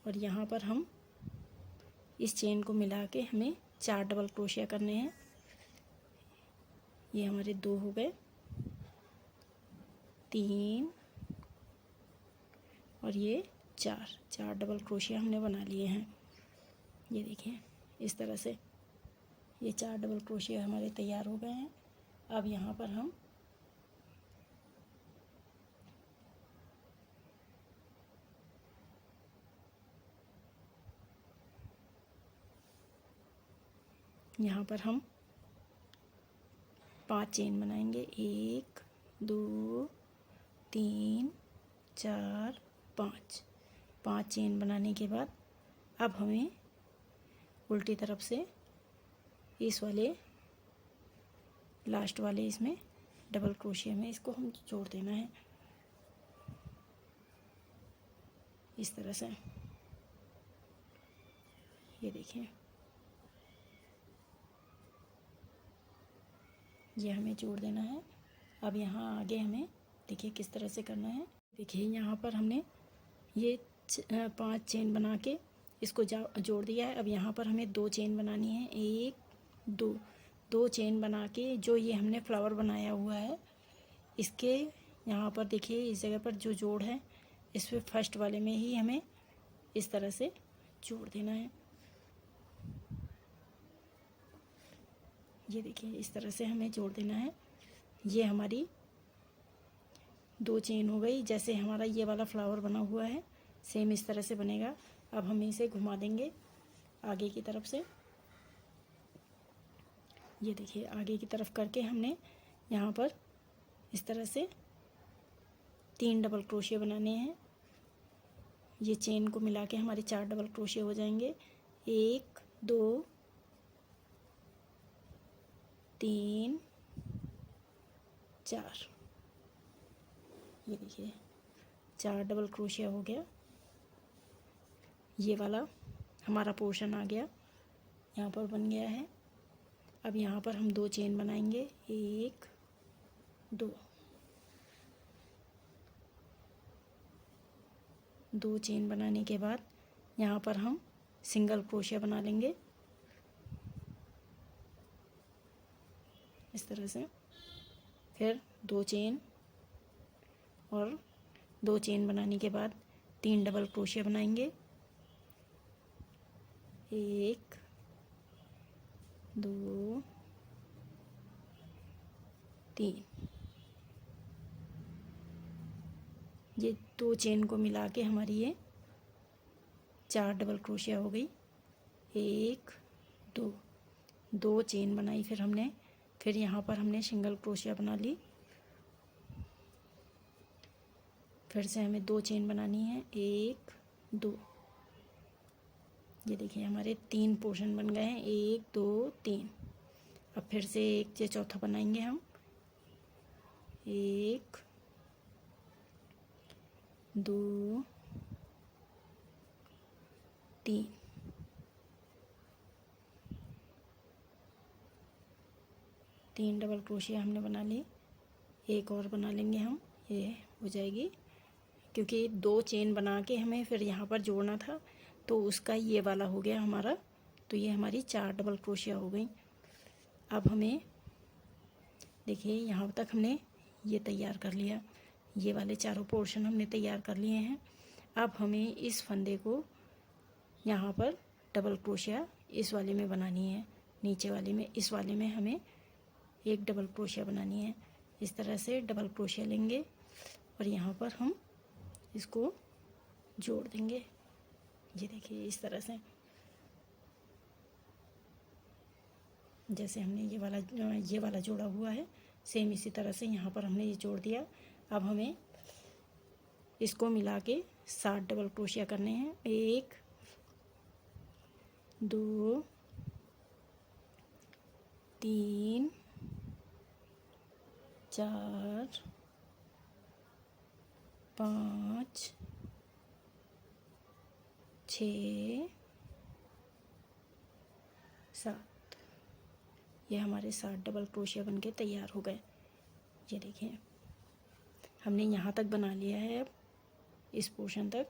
और यहाँ पर हम इस चेन को मिला के हमें 4 डबल क्रोशिया करने हैं। ये हमारे 2 हो गए, 3 और ये 4 डबल क्रोशिया हमने बना लिए हैं। ये देखिए इस तरह से ये 4 डबल क्रोशिया हमारे तैयार हो गए हैं। अब यहाँ पर हम यहाँ पर हम 5 चेन बनाएंगे, 1 2 3 4 5 चेन बनाने के बाद अब हमें उल्टी तरफ से इस वाले लास्ट वाले इसमें डबल क्रोशिया में इसको हम जोड़ देना है इस तरह से। ये देखिए ये हमें जोड़ देना है। अब यहाँ आगे हमें देखिए किस तरह से करना है। देखिए यहाँ पर हमने ये 5 चेन बना के इसको जोड़ दिया है। अब यहाँ पर हमें 2 चेन बनानी है, 1 2 2 चेन बना के जो ये हमने फ्लावर बनाया हुआ है इसके यहाँ पर देखिए इस जगह पर जो जोड़ है इस पर फर्स्ट वाले में ही हमें इस तरह से जोड़ देना है। ये देखिए इस तरह से हमें जोड़ देना है। ये हमारी 2 चेन हो गई। जैसे हमारा ये वाला फ्लावर बना हुआ है सेम इस तरह से बनेगा। अब हम इसे घुमा देंगे आगे की तरफ से। ये देखिए आगे की तरफ करके हमने यहाँ पर इस तरह से 3 डबल क्रोशिया बनाने हैं। ये चेन को मिला के हमारे 4 डबल क्रोशिया हो जाएंगे। 1 2 3 4। ये देखिए 4 डबल क्रोशिया हो गया। ये वाला हमारा पोर्शन आ गया, यहाँ पर बन गया है। अब यहाँ पर हम 2 चेन बनाएंगे। 1 2 चेन बनाने के बाद यहाँ पर हम सिंगल क्रोशिया बना लेंगे इस तरह से। फिर 2 चेन और 2 चेन बनाने के बाद 3 डबल क्रोशिया बनाएंगे। 1 2 3। ये 2 चेन को मिला के हमारी ये 4 डबल क्रोशिया हो गई। 1 2 चेन बनाई फिर हमने। फिर यहाँ पर हमने सिंगल क्रोशिया बना ली। फिर से हमें 2 चेन बनानी है। 1 2। ये देखिए हमारे 3 पोर्शन बन गए हैं। 1 2 3। अब फिर से एक से चौथा बनाएंगे हम। 1 2 3। तीन डबल क्रोशिया हमने बना ली। एक और बना लेंगे हम, ये हो जाएगी। क्योंकि 2 चेन बना के हमें फिर यहाँ पर जोड़ना था तो उसका ये वाला हो गया हमारा। तो ये हमारी 4 डबल क्रोशिया हो गई। अब हमें देखिए यहाँ तक हमने ये तैयार कर लिया। ये वाले चारों पोर्शन हमने तैयार कर लिए हैं। अब हमें इस फंदे को यहाँ पर डबल क्रोशिया इस वाले में बनानी है। नीचे वाले में, इस वाले में हमें एक डबल क्रोशिया बनानी है। इस तरह से डबल क्रोशिया लेंगे और यहाँ पर हम इसको जोड़ देंगे। ये देखिए इस तरह से, जैसे हमने ये वाला जोड़ा हुआ है सेम इसी तरह से यहाँ पर हमने ये जोड़ दिया। अब हमें इसको मिला के 7 डबल क्रोशिया करने हैं। 1 2 3 4 5 6 7। ये हमारे 7 डबल क्रोशिया बनके तैयार हो गए। ये देखिए हमने यहाँ तक बना लिया है। अब इस पोर्शन तक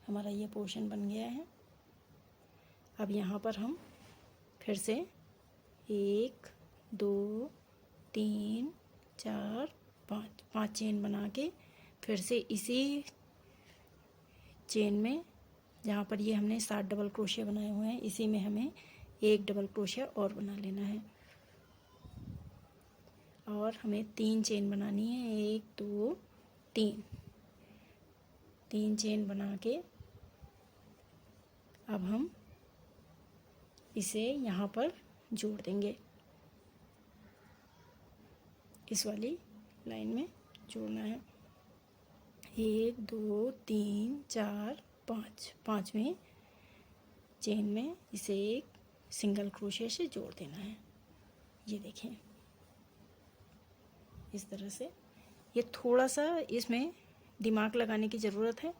हमारा ये पोर्शन बन गया है। अब यहाँ पर हम फिर से 1 2 3 4 5 चेन बना के फिर से इसी चेन में, जहाँ पर ये हमने 7 डबल क्रोशिया बनाए हुए हैं, इसी में हमें एक डबल क्रोशिया और बना लेना है। और हमें 3 चेन बनानी है। 1 2 3 चेन बना के अब हम इसे यहाँ पर जोड़ देंगे। इस वाली लाइन में जोड़ना है। 1 2 3 4 5। 5वें चेन में इसे एक सिंगल क्रोशिया से जोड़ देना है। ये देखें इस तरह से। ये थोड़ा सा इसमें दिमाग लगाने की ज़रूरत है।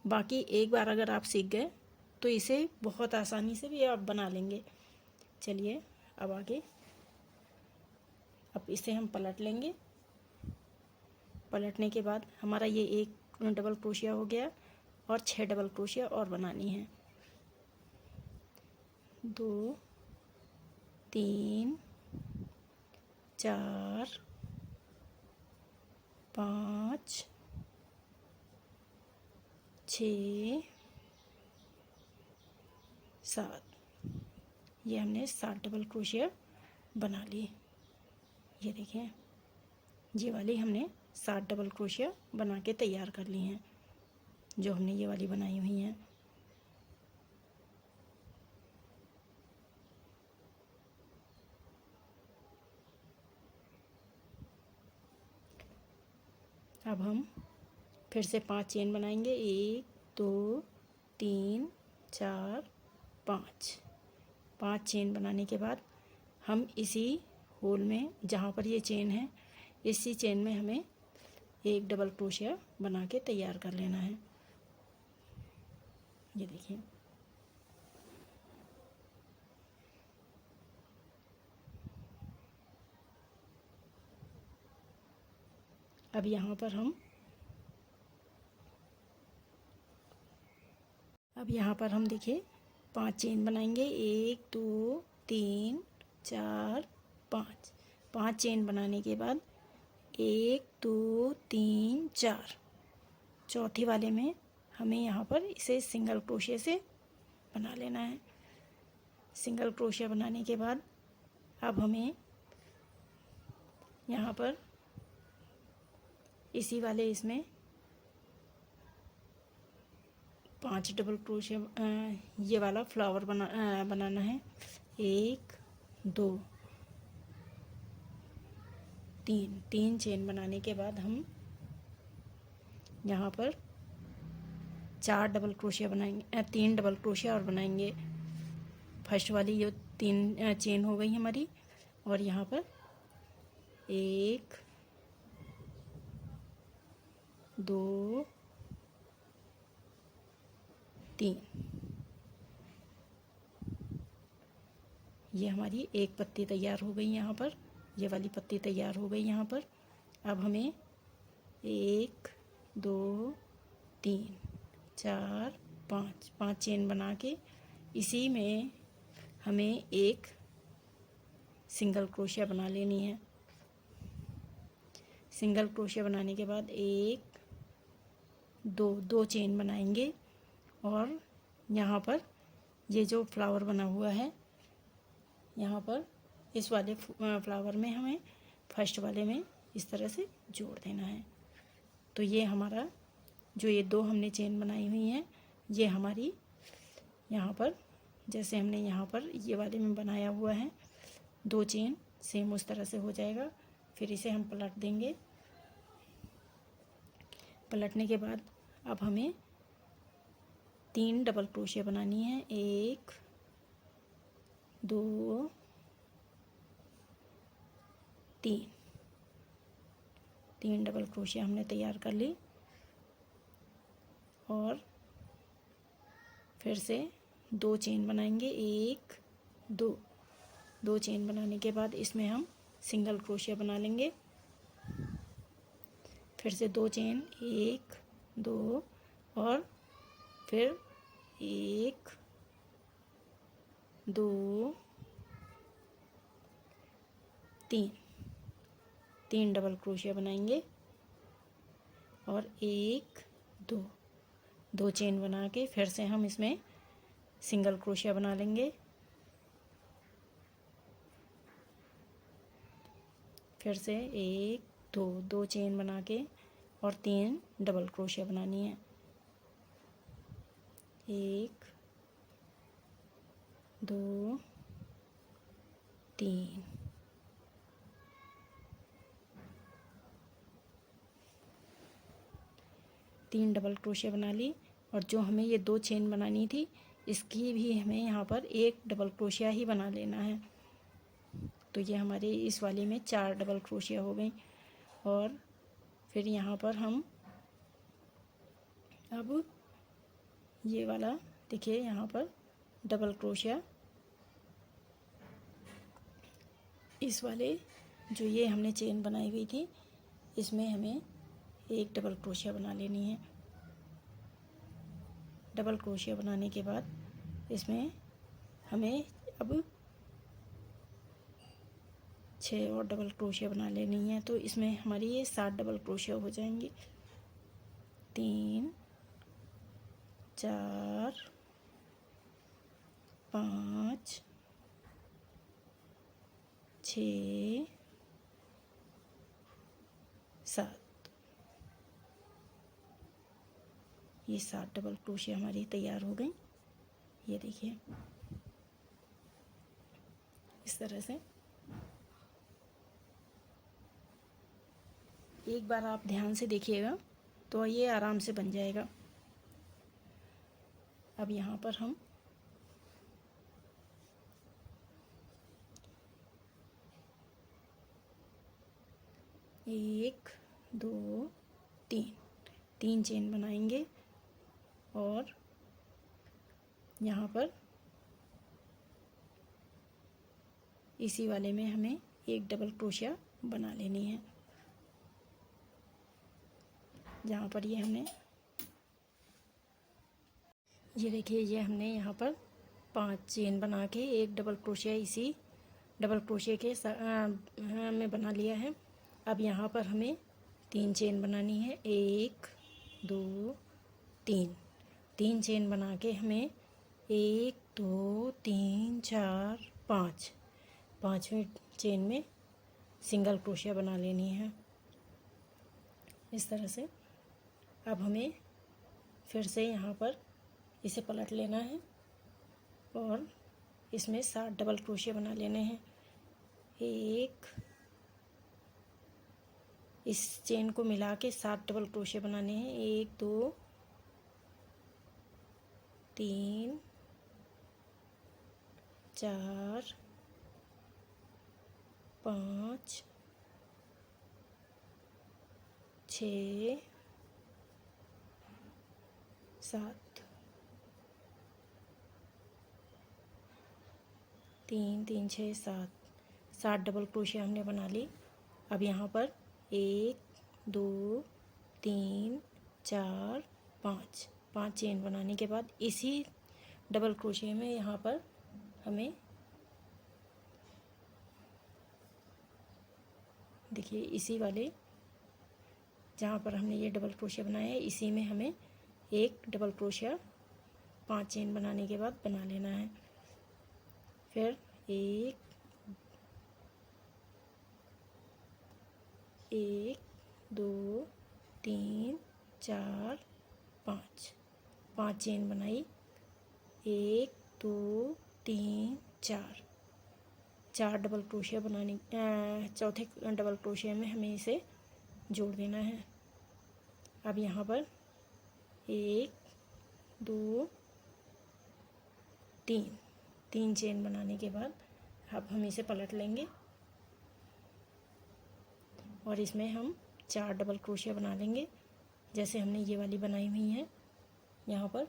बाकी एक बार अगर आप सीख गए तो इसे बहुत आसानी से भी आप बना लेंगे। चलिए अब आगे, अब इसे हम पलट लेंगे। पलटने के बाद हमारा ये एक डबल क्रोशिया हो गया और 6 डबल क्रोशिया और बनानी है। 2 3 4 5 6 7, ये हमने 7 डबल क्रोशिया बना ली। ये देखें, ये वाली हमने 7 डबल क्रोशिया बना के तैयार कर ली हैं, जो हमने ये वाली बनाई हुई हैं। अब हम फिर से 5 चेन बनाएंगे। 1 2 3 4 5 चेन बनाने के बाद हम इसी होल में, जहाँ पर ये चेन है, इसी चेन में हमें एक डबल क्रोशिया बना के तैयार कर लेना है। ये देखिए, अब यहाँ पर हम देखिए 5 चेन बनाएंगे। 1 2 3 4 5 चेन बनाने के बाद 1 2 3 4, चौथी वाले में हमें यहाँ पर इसे सिंगल क्रोशिया से बना लेना है। सिंगल क्रोशिया बनाने के बाद अब हमें यहाँ पर इसी वाले इसमें 5 डबल क्रोशिया, ये वाला फ्लावर बनाना है। 1 2 3 चेन बनाने के बाद हम यहाँ पर 4 डबल क्रोशिया बनाएंगे, 3 डबल क्रोशिया और बनाएंगे। फर्स्ट वाली ये 3 चेन हो गई हमारी, और यहाँ पर 1 2 3, ये हमारी एक पत्ती तैयार हो गई। यहाँ पर ये वाली पत्ती तैयार हो गई यहाँ पर। अब हमें 1 2 3 4 5 चेन बना के इसी में हमें एक सिंगल क्रोशिया बना लेनी है। सिंगल क्रोशिया बनाने के बाद 1 2 चेन बनाएंगे, और यहाँ पर ये जो फ्लावर बना हुआ है, यहाँ पर इस वाले फ्लावर में हमें फर्स्ट वाले में इस तरह से जोड़ देना है। तो ये हमारा जो ये 2 हमने चेन बनाई हुई हैं, ये हमारी यहाँ पर जैसे हमने यहाँ पर ये वाले में बनाया हुआ है 2 चेन, सेम उस तरह से हो जाएगा। फिर इसे हम पलट देंगे। पलटने के बाद अब हमें 3 डबल क्रोशिया बनानी है। 1 2 3 डबल क्रोशिया हमने तैयार कर ली, और फिर से 2 चेन बनाएंगे। 1 2 चेन बनाने के बाद इसमें हम सिंगल क्रोशिया बना लेंगे। फिर से 2 चेन, 1 2, और फिर 1 2 3 डबल क्रोशिया बनाएंगे, और 1 2 चेन बना के फिर से हम इसमें सिंगल क्रोशिया बना लेंगे। फिर से 1 2 चेन बना के और 3 डबल क्रोशिया बनानी है। 1 2 3, तीन डबल क्रोशिया बना ली, और जो हमें ये 2 चेन बनानी थी, इसकी भी हमें यहाँ पर 1 डबल क्रोशिया ही बना लेना है। तो ये हमारे इस वाली में 4 डबल क्रोशिया हो गई। और फिर यहाँ पर हम अब ये वाला देखिए, यहाँ पर डबल क्रोशिया, इस वाले जो ये हमने चेन बनाई हुई थी, इसमें हमें 1 डबल क्रोशिया बना लेनी है। डबल क्रोशिया बनाने के बाद इसमें हमें अब 6 और डबल क्रोशिया बना लेनी है। तो इसमें हमारी ये 7 डबल क्रोशिया हो जाएंगी। 3 4 5 6 7, ये 7 डबल क्रोशिया हमारी तैयार हो गई। ये देखिए इस तरह से। एक बार आप ध्यान से देखिएगा तो ये आराम से बन जाएगा। अब यहाँ पर हम एक 2 तीन चेन बनाएंगे और यहाँ पर इसी वाले में हमें एक डबल क्रोशिया बना लेनी है। जहाँ पर ये हमने ये देखिए, ये हमने यहाँ पर 5 चेन बना के एक डबल क्रोशिया इसी डबल क्रोशिया के में बना लिया है। अब यहाँ पर हमें 3 चेन बनानी है। 1 2 3 चेन बना के हमें 1 2 3 4 5 5वीं चेन में सिंगल क्रोशिया बना लेनी है इस तरह से। अब हमें फिर से यहाँ पर इसे पलट लेना है और इसमें 7 डबल क्रोशिया बना लेने हैं। एक इस चेन को मिला के 7 डबल क्रोशिया बनाने हैं। 1 2 3 4 5 6 7 3 3 6 7 डबल क्रोशिया हमने बना ली। अब यहाँ पर 1 2 3 4 5 चेन बनाने के बाद इसी डबल क्रोशिया में यहाँ पर हमें देखिए इसी वाले जहाँ पर हमने ये डबल क्रोशिया बनाया है इसी में हमें एक डबल क्रोशिया 5 चेन बनाने के बाद बना लेना है। फिर 1 2 3 4 5 चेन बनाई। 1 2 3 4 डबल क्रोशिया बनाने चौथे डबल क्रोशिया में हमें इसे जोड़ देना है। अब यहाँ पर 1 2 3 चेन बनाने के बाद अब हम इसे पलट लेंगे और इसमें हम 4 डबल क्रोशिया बना लेंगे जैसे हमने ये वाली बनाई हुई है। यहाँ पर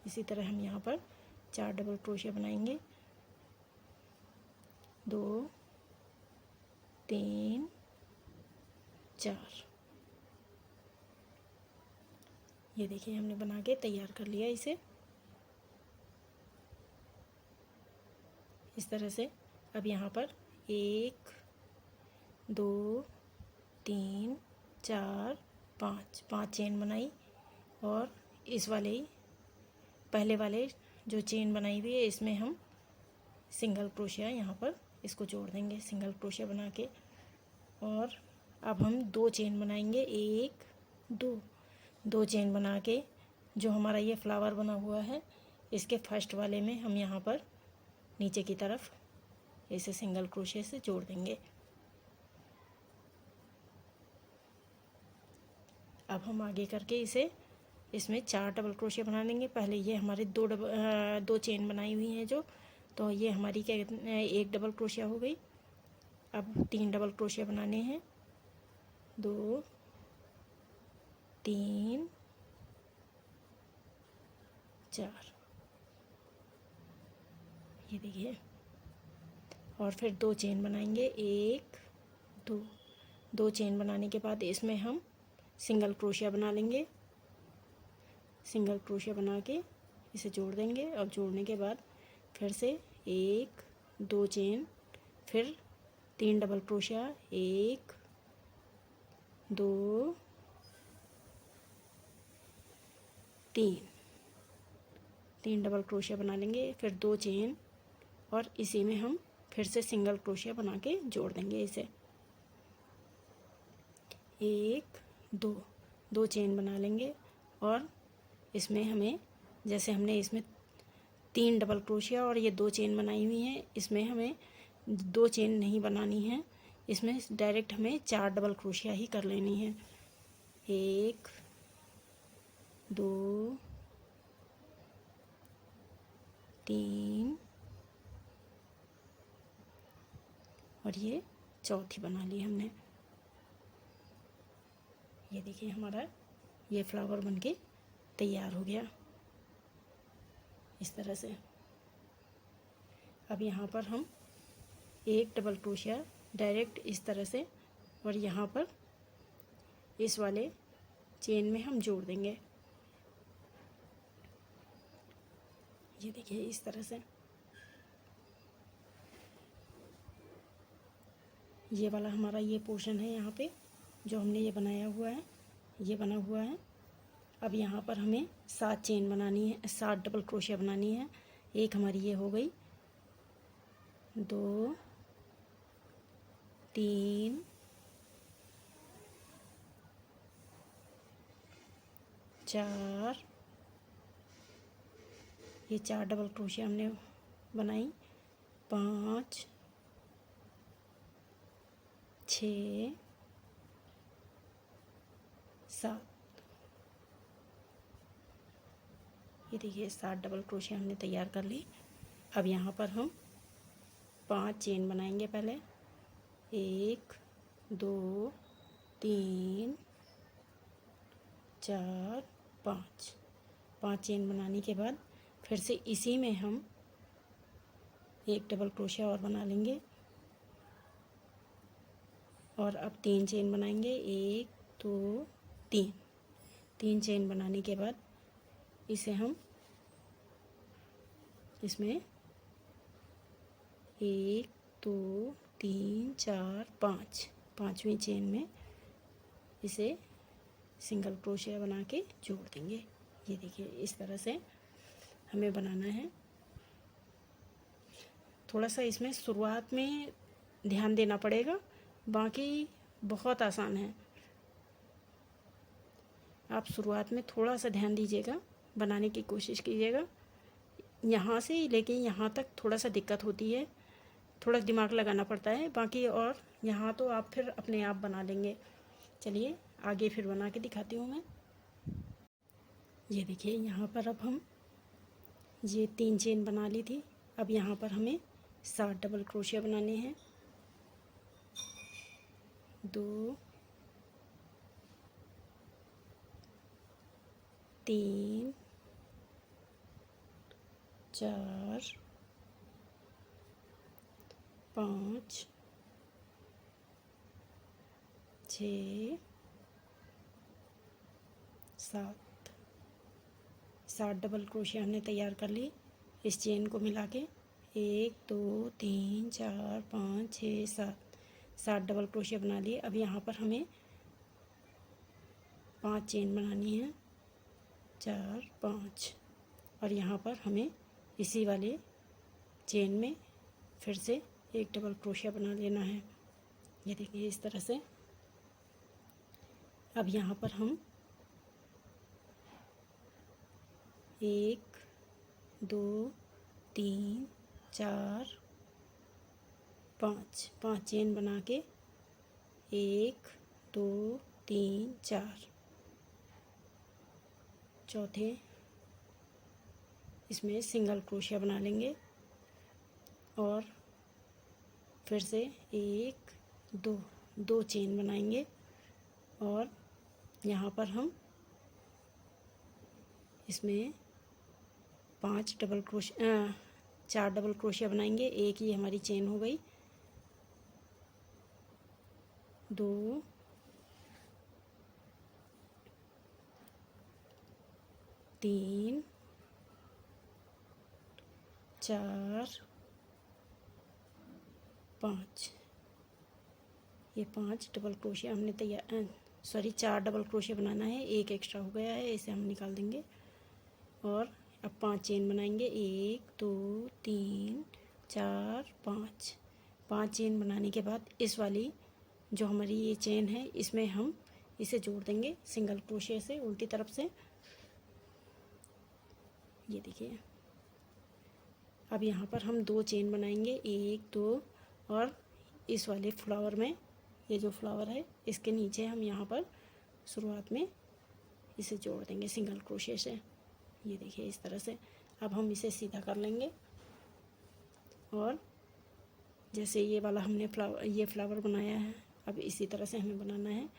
इसी तरह हम यहाँ पर 4 डबल क्रोशिया बनाएंगे। 2 3 4, ये देखिए हमने बना के तैयार कर लिया इसे इस तरह से। अब यहाँ पर 1 2 3 4 5 चेन बनाई और इस वाले पहले वाले जो चेन बनाई हुई है इसमें हम सिंगल क्रोशिया यहाँ पर इसको जोड़ देंगे सिंगल क्रोशिया बना के। और अब हम 2 चेन बनाएंगे। 1 2 चेन बना के जो हमारा ये फ्लावर बना हुआ है इसके फर्स्ट वाले में हम यहाँ पर नीचे की तरफ इसे सिंगल क्रोशिया से जोड़ देंगे। अब हम आगे करके इसमें 4 डबल क्रोशिया बना लेंगे। पहले ये हमारे 2 चेन बनाई हुई हैं जो, तो ये हमारी क्या कहते हैं 1 डबल क्रोशिया हो गई। अब 3 डबल क्रोशिया बनाने हैं। 2 3 4, ये देखिए। और फिर 2 चेन बनाएंगे। 1 2 चेन बनाने के बाद इसमें हम सिंगल क्रोशिया बना लेंगे। सिंगल क्रोशिया बना के इसे जोड़ देंगे और जोड़ने के बाद फिर से 1 2 चेन, फिर 3 डबल क्रोशिया, 1 2 3 डबल क्रोशिया बना लेंगे। फिर 2 चेन और इसी में हम फिर से सिंगल क्रोशिया बना के जोड़ देंगे इसे। 1 2 चेन बना लेंगे और इसमें हमें, जैसे हमने इसमें 3 डबल क्रोशिया और ये 2 चेन बनाई हुई हैं, इसमें हमें 2 चेन नहीं बनानी है, इसमें डायरेक्ट हमें 4 डबल क्रोशिया ही कर लेनी है। 1 2 3 और ये चौथी बना ली हमने। ये देखिए हमारा ये फ्लावर बनके तैयार हो गया इस तरह से। अब यहाँ पर हम 1 डबल क्रोशिया डायरेक्ट इस तरह से और यहाँ पर इस वाले चेन में हम जोड़ देंगे। ये देखिए इस तरह से। ये वाला हमारा ये पोर्शन है यहाँ पे जो हमने ये बनाया हुआ है, ये बना हुआ है। अब यहाँ पर हमें 7 चेन बनानी है, 7 डबल क्रोशिया बनानी है। एक हमारी ये हो गई, 2 3 4, ये 4 डबल क्रोशिया हमने बनाई, 5 6 7। ये देखिए 7 डबल क्रोशिया हमने तैयार कर ली। अब यहाँ पर हम 5 चेन बनाएंगे पहले, 1 2 3 4 5 चेन बनाने के बाद फिर से इसी में हम 1 डबल क्रोशिया और बना लेंगे और अब 3 चेन बनाएंगे, 1 2 3 चेन बनाने के बाद इसे हम इसमें 1 2 3 4 5 पाँचवीं चेन में इसे सिंगल क्रोशिया बना के जोड़ देंगे। ये देखिए इस तरह से हमें बनाना है। थोड़ा सा इसमें शुरुआत में ध्यान देना पड़ेगा, बाकी बहुत आसान है। आप शुरुआत में थोड़ा सा ध्यान दीजिएगा, बनाने की कोशिश कीजिएगा। यहाँ से लेके यहाँ तक थोड़ा सा दिक्कत होती है, थोड़ा दिमाग लगाना पड़ता है, बाकी और यहाँ तो आप फिर अपने आप बना लेंगे। चलिए आगे फिर बना के दिखाती हूँ मैं। ये देखिए यहाँ पर अब हम ये 3 चेन बना ली थी। अब यहाँ पर हमें 7 डबल क्रोशिया बनाने हैं, 2 3 4 5 6 7 डबल क्रोशिया हमने तैयार कर ली। इस चेन को मिला के 1 2 3 4 5 6 7 डबल क्रोशिया बना लिए। अब यहाँ पर हमें 5 चेन बनानी है, 4 5 और यहाँ पर हमें इसी वाले चेन में फिर से 1 डबल क्रोशिया बना लेना है। ये देखिए इस तरह से। अब यहाँ पर हम 1 2 3 4 5 चेन बना के 1 2 3 4 चौथे इसमें सिंगल क्रोशिया बना लेंगे और फिर से 1 2 चेन बनाएंगे और यहाँ पर हम इसमें 4 डबल क्रोशिया बनाएंगे। एक ही हमारी चेन हो गई, 2 3 4 5 ये 5 डबल क्रोशिया हमने तैयार, सॉरी 4 डबल क्रोशिया बनाना है, एक एक्स्ट्रा हो गया है, इसे हम निकाल देंगे। और अब 5 चेन बनाएंगे, 1 2 3 4 5। 5 चेन बनाने के बाद इस वाली जो हमारी ये चेन है इसमें हम इसे जोड़ देंगे सिंगल क्रोशिया से उल्टी तरफ से। ये देखिए, अब यहाँ पर हम 2 चेन बनाएंगे, 1 2, और इस वाले फ्लावर में, ये जो फ्लावर है इसके नीचे हम यहाँ पर शुरुआत में इसे जोड़ देंगे सिंगल क्रोशिया से। ये देखिए इस तरह से। अब हम इसे सीधा कर लेंगे और जैसे ये वाला हमने ये फ्लावर बनाया है, अब इसी तरह से हमें बनाना है।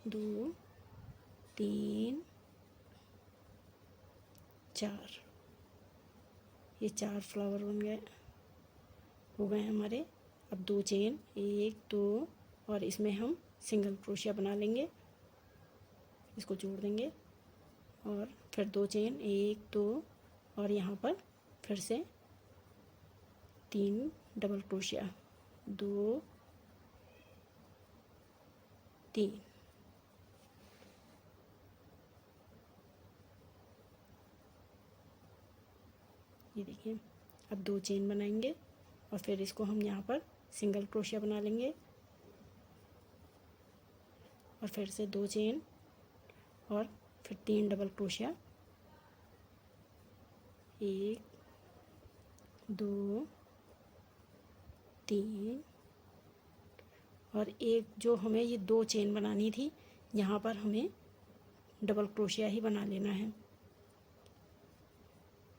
2 3 4, ये 4 फ्लावर बन गए, हो गए हमारे। अब 2 चेन, 1 2, और इसमें हम सिंगल क्रोशिया बना लेंगे, इसको जोड़ देंगे। और फिर 2 चेन, 1 2, और यहाँ पर फिर से 3 डबल क्रोशिया, 2 3। ये देखिए, अब 2 चेन बनाएंगे और फिर इसको हम यहाँ पर सिंगल क्रोशिया बना लेंगे, और फिर से 2 चेन और फिर 3 डबल क्रोशिया, 1 2 3, और एक जो हमें ये 2 चेन बनानी थी यहाँ पर हमें डबल क्रोशिया ही बना लेना है।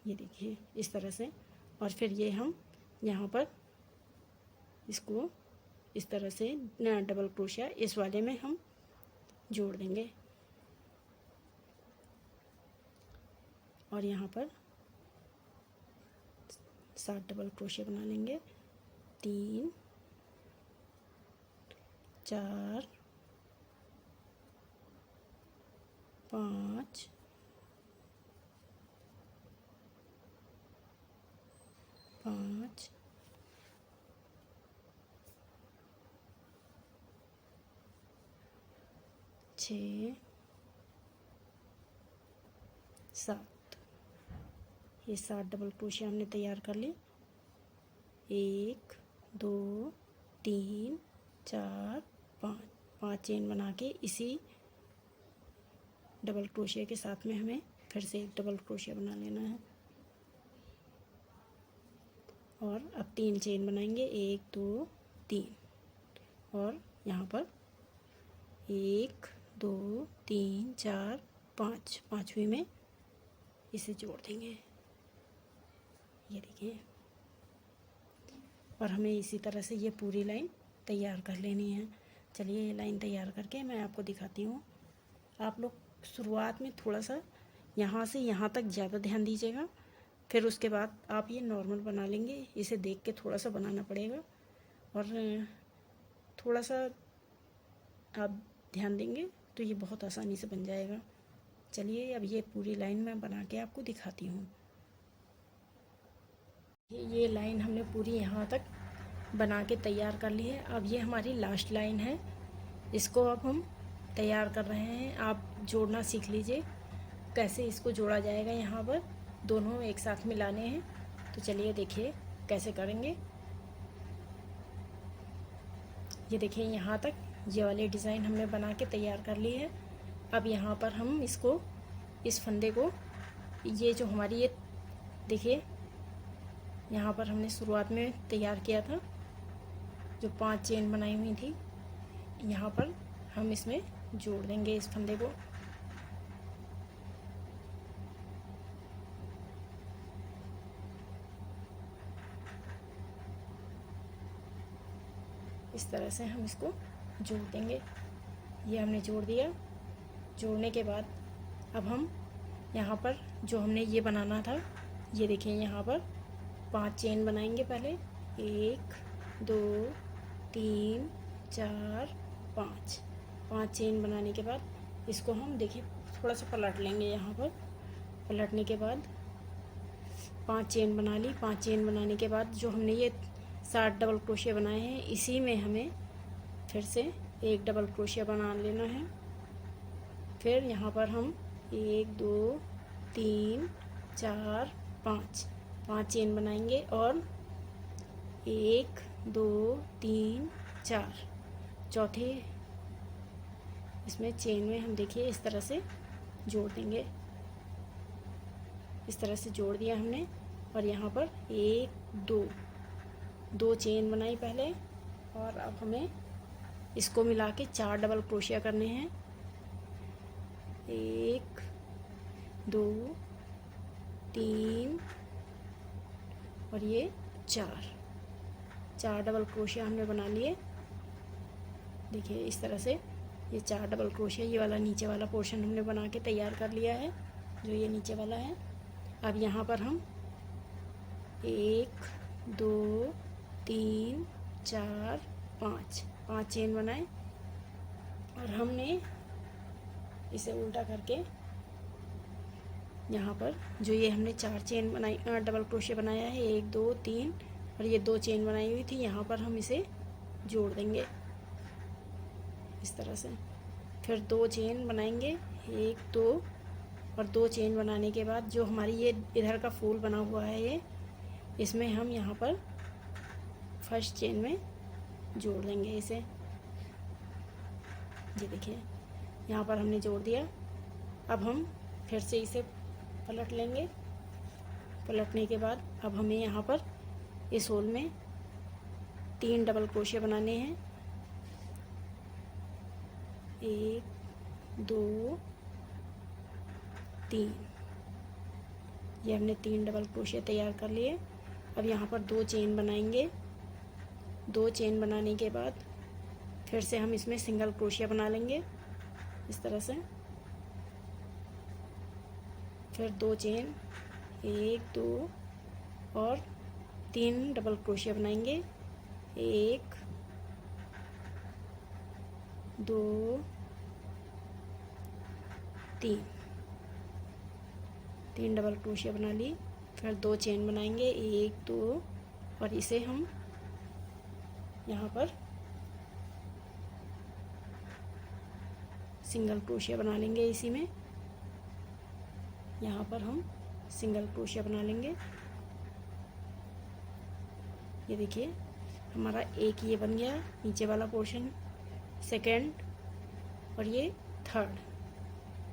ये देखिए इस तरह से। और फिर ये हम यहाँ पर इसको इस तरह से डबल क्रोशिया इस वाले में हम जोड़ देंगे, और यहाँ पर 7 डबल क्रोशिया बना लेंगे, 3 4 5 5 6 7। ये 7 डबल क्रोशिया हमने तैयार कर ली। 1 2 3 4 5, 5 चेन बना के इसी डबल क्रोशिया के साथ में हमें फिर से एक डबल क्रोशिया बना लेना है, और अब 3 चेन बनाएंगे, 1 2 3, और यहाँ पर 1 2 3 4 5, 5वीं में इसे जोड़ देंगे। ये देखिए, और हमें इसी तरह से ये पूरी लाइन तैयार कर लेनी है। चलिए ये लाइन तैयार करके मैं आपको दिखाती हूँ। आप लोग शुरुआत में थोड़ा सा यहाँ से यहाँ तक ज़्यादा ध्यान दीजिएगा, फिर उसके बाद आप ये नॉर्मल बना लेंगे। इसे देख के थोड़ा सा बनाना पड़ेगा, और थोड़ा सा आप ध्यान देंगे तो ये बहुत आसानी से बन जाएगा। चलिए अब ये पूरी लाइन मैं बना के आपको दिखाती हूँ। ये लाइन हमने पूरी यहाँ तक बना के तैयार कर ली है। अब ये हमारी लास्ट लाइन है, इसको अब हम तैयार कर रहे हैं। आप जोड़ना सीख लीजिए कैसे इसको जोड़ा जाएगा। यहाँ पर दोनों एक साथ मिलाने हैं, तो चलिए देखिए कैसे करेंगे। ये देखिए यहाँ तक ये वाली डिज़ाइन हमने बना के तैयार कर ली है। अब यहाँ पर हम इसको, इस फंदे को, ये जो हमारी ये देखिए यहाँ पर हमने शुरुआत में तैयार किया था जो 5 चेन बनाई हुई थी, यहाँ पर हम इसमें जोड़ देंगे इस फंदे को। इस तरह से हम इसको जोड़ देंगे। ये हमने जोड़ दिया। जोड़ने के बाद अब हम यहाँ पर जो हमने ये बनाना था, ये देखिए यहाँ पर 5 चेन बनाएंगे पहले, 1 2 3 4 5। 5 चेन बनाने के बाद इसको हम देखिए थोड़ा सा पलट लेंगे। यहाँ पर पलटने के बाद 5 चेन बना ली। 5 चेन बनाने के बाद जो हमने ये 7 डबल क्रोशिया बनाए हैं, इसी में हमें फिर से एक डबल क्रोशिया बना लेना है। फिर यहाँ पर हम 1 2 3 4 5 चेन बनाएंगे और 1 2 3 4 चौथे इसमें चेन में हम देखिए इस तरह से जोड़ देंगे। इस तरह से जोड़ दिया हमने और यहाँ पर 1 2 चेन बनाई पहले और अब हमें इसको मिला के 4 डबल क्रोशिया करने हैं। 1 2 3 और ये 4 डबल क्रोशिया हमने बना लिए। देखिए इस तरह से ये 4 डबल क्रोशिया, ये वाला नीचे वाला पोर्शन हमने बना के तैयार कर लिया है, जो ये नीचे वाला है। अब यहाँ पर हम 1 2 3 4 5 चेन बनाए और हमने इसे उल्टा करके यहाँ पर जो ये हमने 4 चेन बनाई, डबल क्रोशिया बनाया है, 1 2 3 और ये 2 चेन बनाई हुई थी, यहाँ पर हम इसे जोड़ देंगे इस तरह से। फिर 2 चेन बनाएंगे, 1 2 और 2 चेन बनाने के बाद जो हमारी ये इधर का फूल बना हुआ है, ये इसमें हम यहाँ पर फर्स्ट चेन में जोड़ देंगे इसे। ये देखिए यहाँ पर हमने जोड़ दिया। अब हम फिर से इसे पलट लेंगे। पलटने के बाद अब हमें यहाँ पर इस होल में 3 डबल क्रोशिया बनाने हैं। 1 2 3 ये हमने 3 डबल क्रोशिया तैयार कर लिए। अब यहाँ पर 2 चेन बनाएंगे। 2 चेन बनाने के बाद फिर से हम इसमें सिंगल क्रोशिया बना लेंगे इस तरह से। फिर 2 चेन, 1 2 और 3 डबल क्रोशिया बनाएंगे। 1 2 3 डबल क्रोशिया बना ली। फिर 2 चेन बनाएंगे, 1 2 और इसे हम यहाँ पर सिंगल क्रोशिया बना लेंगे। इसी में यहाँ पर हम सिंगल क्रोशिया बना लेंगे। ये देखिए हमारा एक ये बन गया नीचे वाला पोर्शन, सेकंड और ये थर्ड,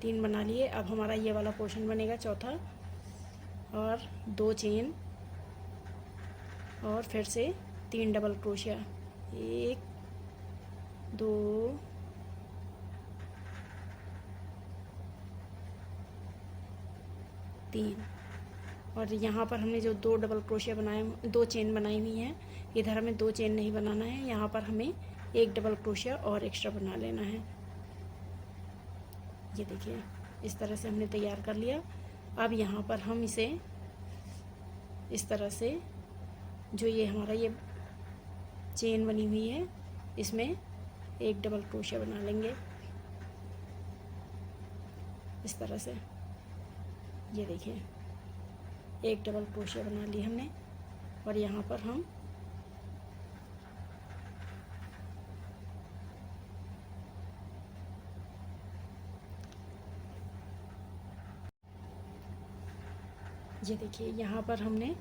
3 बना लिए। अब हमारा ये वाला पोर्शन बनेगा चौथा और 2 चेन और फिर से 3 डबल क्रोशिया, 1 2 3 और यहाँ पर हमने जो 2 डबल क्रोशिया बनाए, 2 चेन बनाई हुई हैं, इधर हमें 2 चेन नहीं बनाना है, यहाँ पर हमें 1 डबल क्रोशिया और एक्स्ट्रा बना लेना है। ये देखिए इस तरह से हमने तैयार कर लिया। अब यहाँ पर हम इसे इस तरह से जो ये हमारा ये चेन बनी हुई है, इसमें 1 डबल क्रोशिया बना लेंगे इस तरह से। ये देखिए 1 डबल क्रोशिया बना ली हमने और यहाँ पर हम ये देखिए यहाँ पर हमने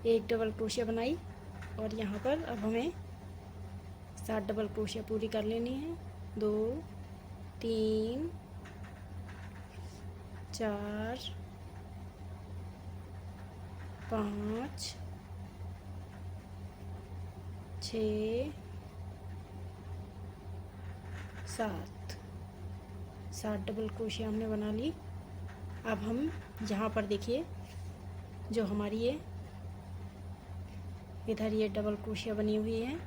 1 डबल क्रोशिया बनाई और यहाँ पर अब हमें 7 डबल क्रोशिया पूरी कर लेनी है। 2 3 4 5 6 7 डबल क्रोशिया हमने बना ली। अब हम यहाँ पर देखिए जो हमारी ये इधर ये डबल क्रोशिया बनी हुई है,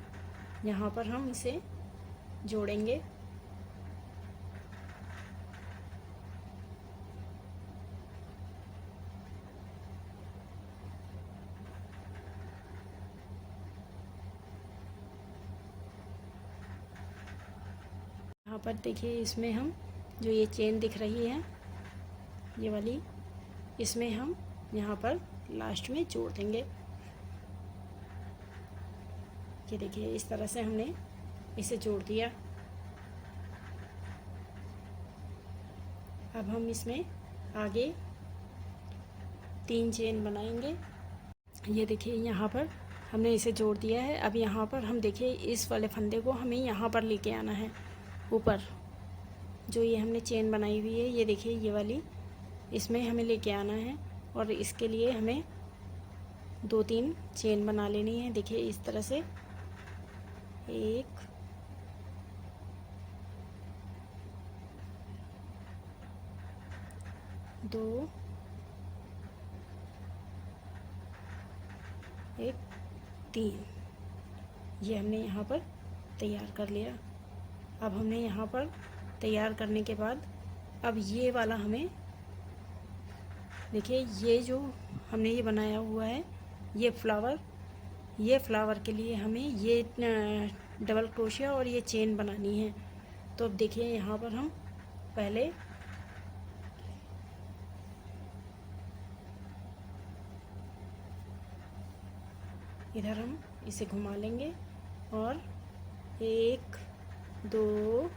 यहाँ पर हम इसे जोड़ेंगे। यहाँ पर देखिए इसमें हम जो ये चेन दिख रही है ये वाली, इसमें हम यहाँ पर लास्ट में जोड़ देंगे। ये देखिए इस तरह से हमने इसे जोड़ दिया। अब हम इसमें आगे 3 चेन बनाएंगे। ये देखिए यहाँ पर हमने इसे जोड़ दिया है। अब यहाँ पर हम देखिए इस वाले फंदे को हमें यहाँ पर लेके आना है, ऊपर जो ये हमने चेन बनाई हुई है, ये देखिए ये वाली, इसमें हमें लेके आना है। और इसके लिए हमें 2-3 चेन बना लेनी है। देखिए इस तरह से 1 2 1 3, ये हमने यहाँ पर तैयार कर लिया। अब हमने यहाँ पर तैयार करने के बाद अब ये वाला हमें देखिए, ये जो हमने ये बनाया हुआ है ये फ्लावर के लिए हमें ये डबल क्रोशिया और ये चेन बनानी है। तो अब देखिए यहाँ पर हम पहले इधर हम इसे घुमा लेंगे और 1 2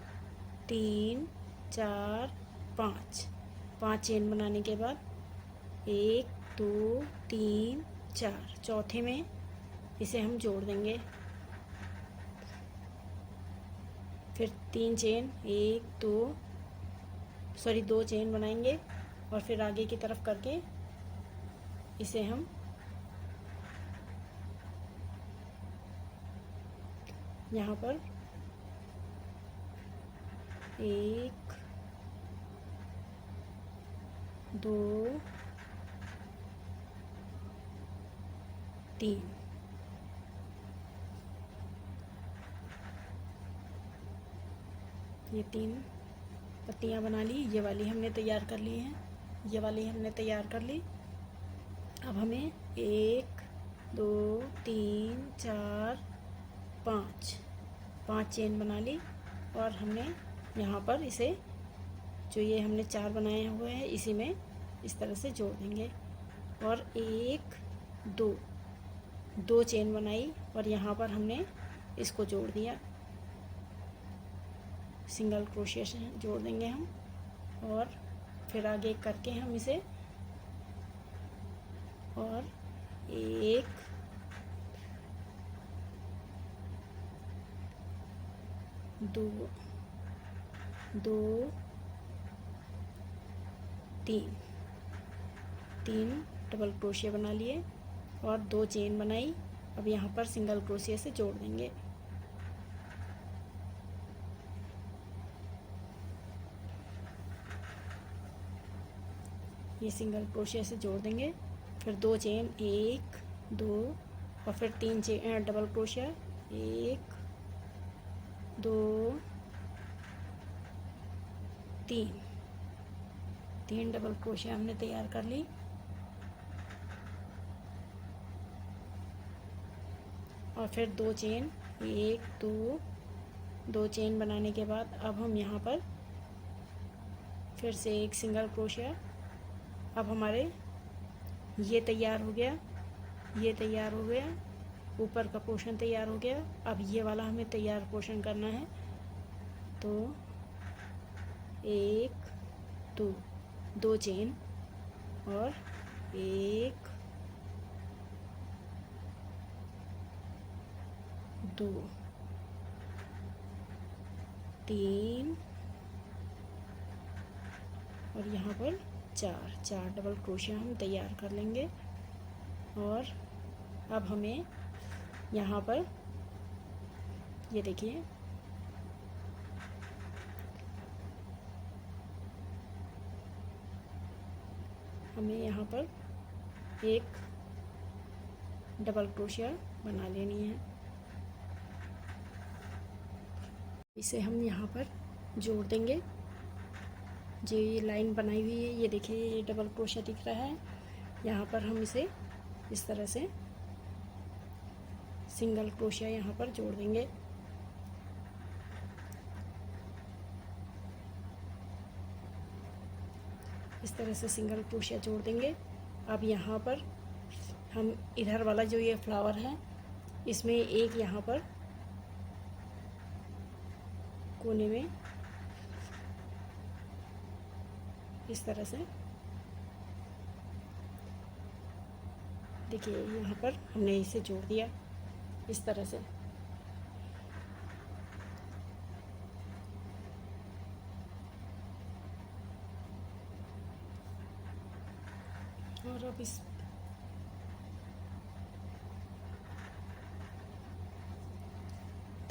3 4 5 चेन बनाने के बाद 1 2 3 4, चौथे में इसे हम जोड़ देंगे। फिर 3 चेन 2 चेन बनाएंगे और फिर आगे की तरफ करके इसे हम यहाँ पर 1 2 3, ये 3 पत्तियाँ बना ली। ये वाली हमने तैयार कर ली हैं, ये वाली हमने तैयार कर ली। अब हमें 1 2 3 4 5 चेन बना ली और हमने यहाँ पर इसे जो ये हमने 4 बनाए हुए हैं इसी में इस तरह से जोड़ देंगे। और 1 2 चेन बनाई और यहाँ पर हमने इसको जोड़ दिया, सिंगल क्रोशिया से जोड़ देंगे हम। और फिर आगे करके हम इसे और 1 2 3 डबल क्रोशिया बना लिए और 2 चेन बनाई। अब यहाँ पर सिंगल क्रोशिया से जोड़ देंगे। ये सिंगल क्रोशिया से जोड़ देंगे। फिर 2 चेन 1 2 और फिर 3 chain double crochet 1 2 3 double crochet हमने तैयार कर ली। और फिर 2 चेन 1 2 चेन बनाने के बाद अब हम यहाँ पर फिर से एक सिंगल क्रोशिया। अब हमारे ये तैयार हो गया, ये तैयार हो गया, ऊपर का पोर्शन तैयार हो गया। अब ये वाला हमें तैयार पोर्शन करना है। तो 1 2 चेन और 1 2 3 और यहाँ पर 4 डबल क्रोशिया हम तैयार कर लेंगे। और अब हमें यहाँ पर ये देखिए हमें यहाँ पर एक डबल क्रोशिया बना लेनी है। इसे हम यहाँ पर जोड़ देंगे। जो ये लाइन बनाई हुई है ये देखिए, ये डबल क्रोशिया दिख रहा है। यहाँ पर हम इसे इस तरह से सिंगल क्रोशिया यहाँ पर जोड़ देंगे। इस तरह से सिंगल क्रोशिया जोड़ देंगे। अब यहाँ पर हम इधर वाला जो ये फ्लावर है इसमें एक यहाँ पर कोने में इस तरह से देखिए, यहाँ पर हमने इसे जोड़ दिया इस तरह से। और अब इस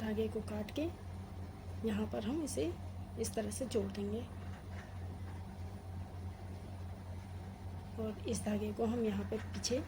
धागे को काट के यहाँ पर हम इसे इस तरह से जोड़ देंगे और इस धागे को हम यहाँ पे पीछे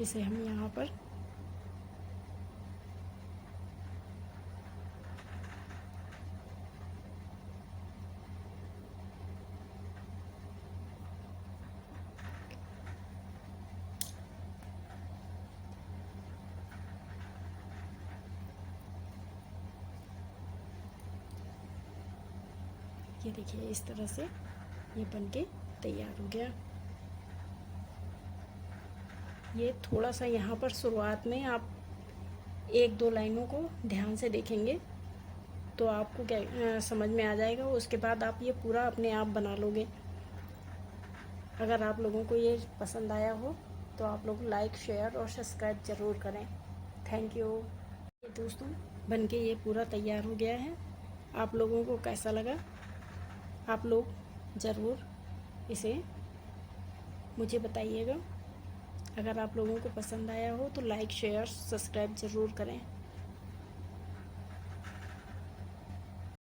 इसे हम यहाँ पर ये देखिए इस तरह से ये बनके तैयार हो गया। ये थोड़ा सा यहाँ पर शुरुआत में आप एक दो लाइनों को ध्यान से देखेंगे तो आपको क्या समझ में आ जाएगा। उसके बाद आप ये पूरा अपने आप बना लोगे। अगर आप लोगों को ये पसंद आया हो तो आप लोग लाइक, शेयर और सब्सक्राइब ज़रूर करें। Thank you. ये दोस्तों बनके ये पूरा तैयार हो गया है। आप लोगों को कैसा लगा आप लोग ज़रूर इसे मुझे बताइएगा। अगर आप लोगों को पसंद आया हो तो लाइक, शेयर, सब्सक्राइब ज़रूर करें।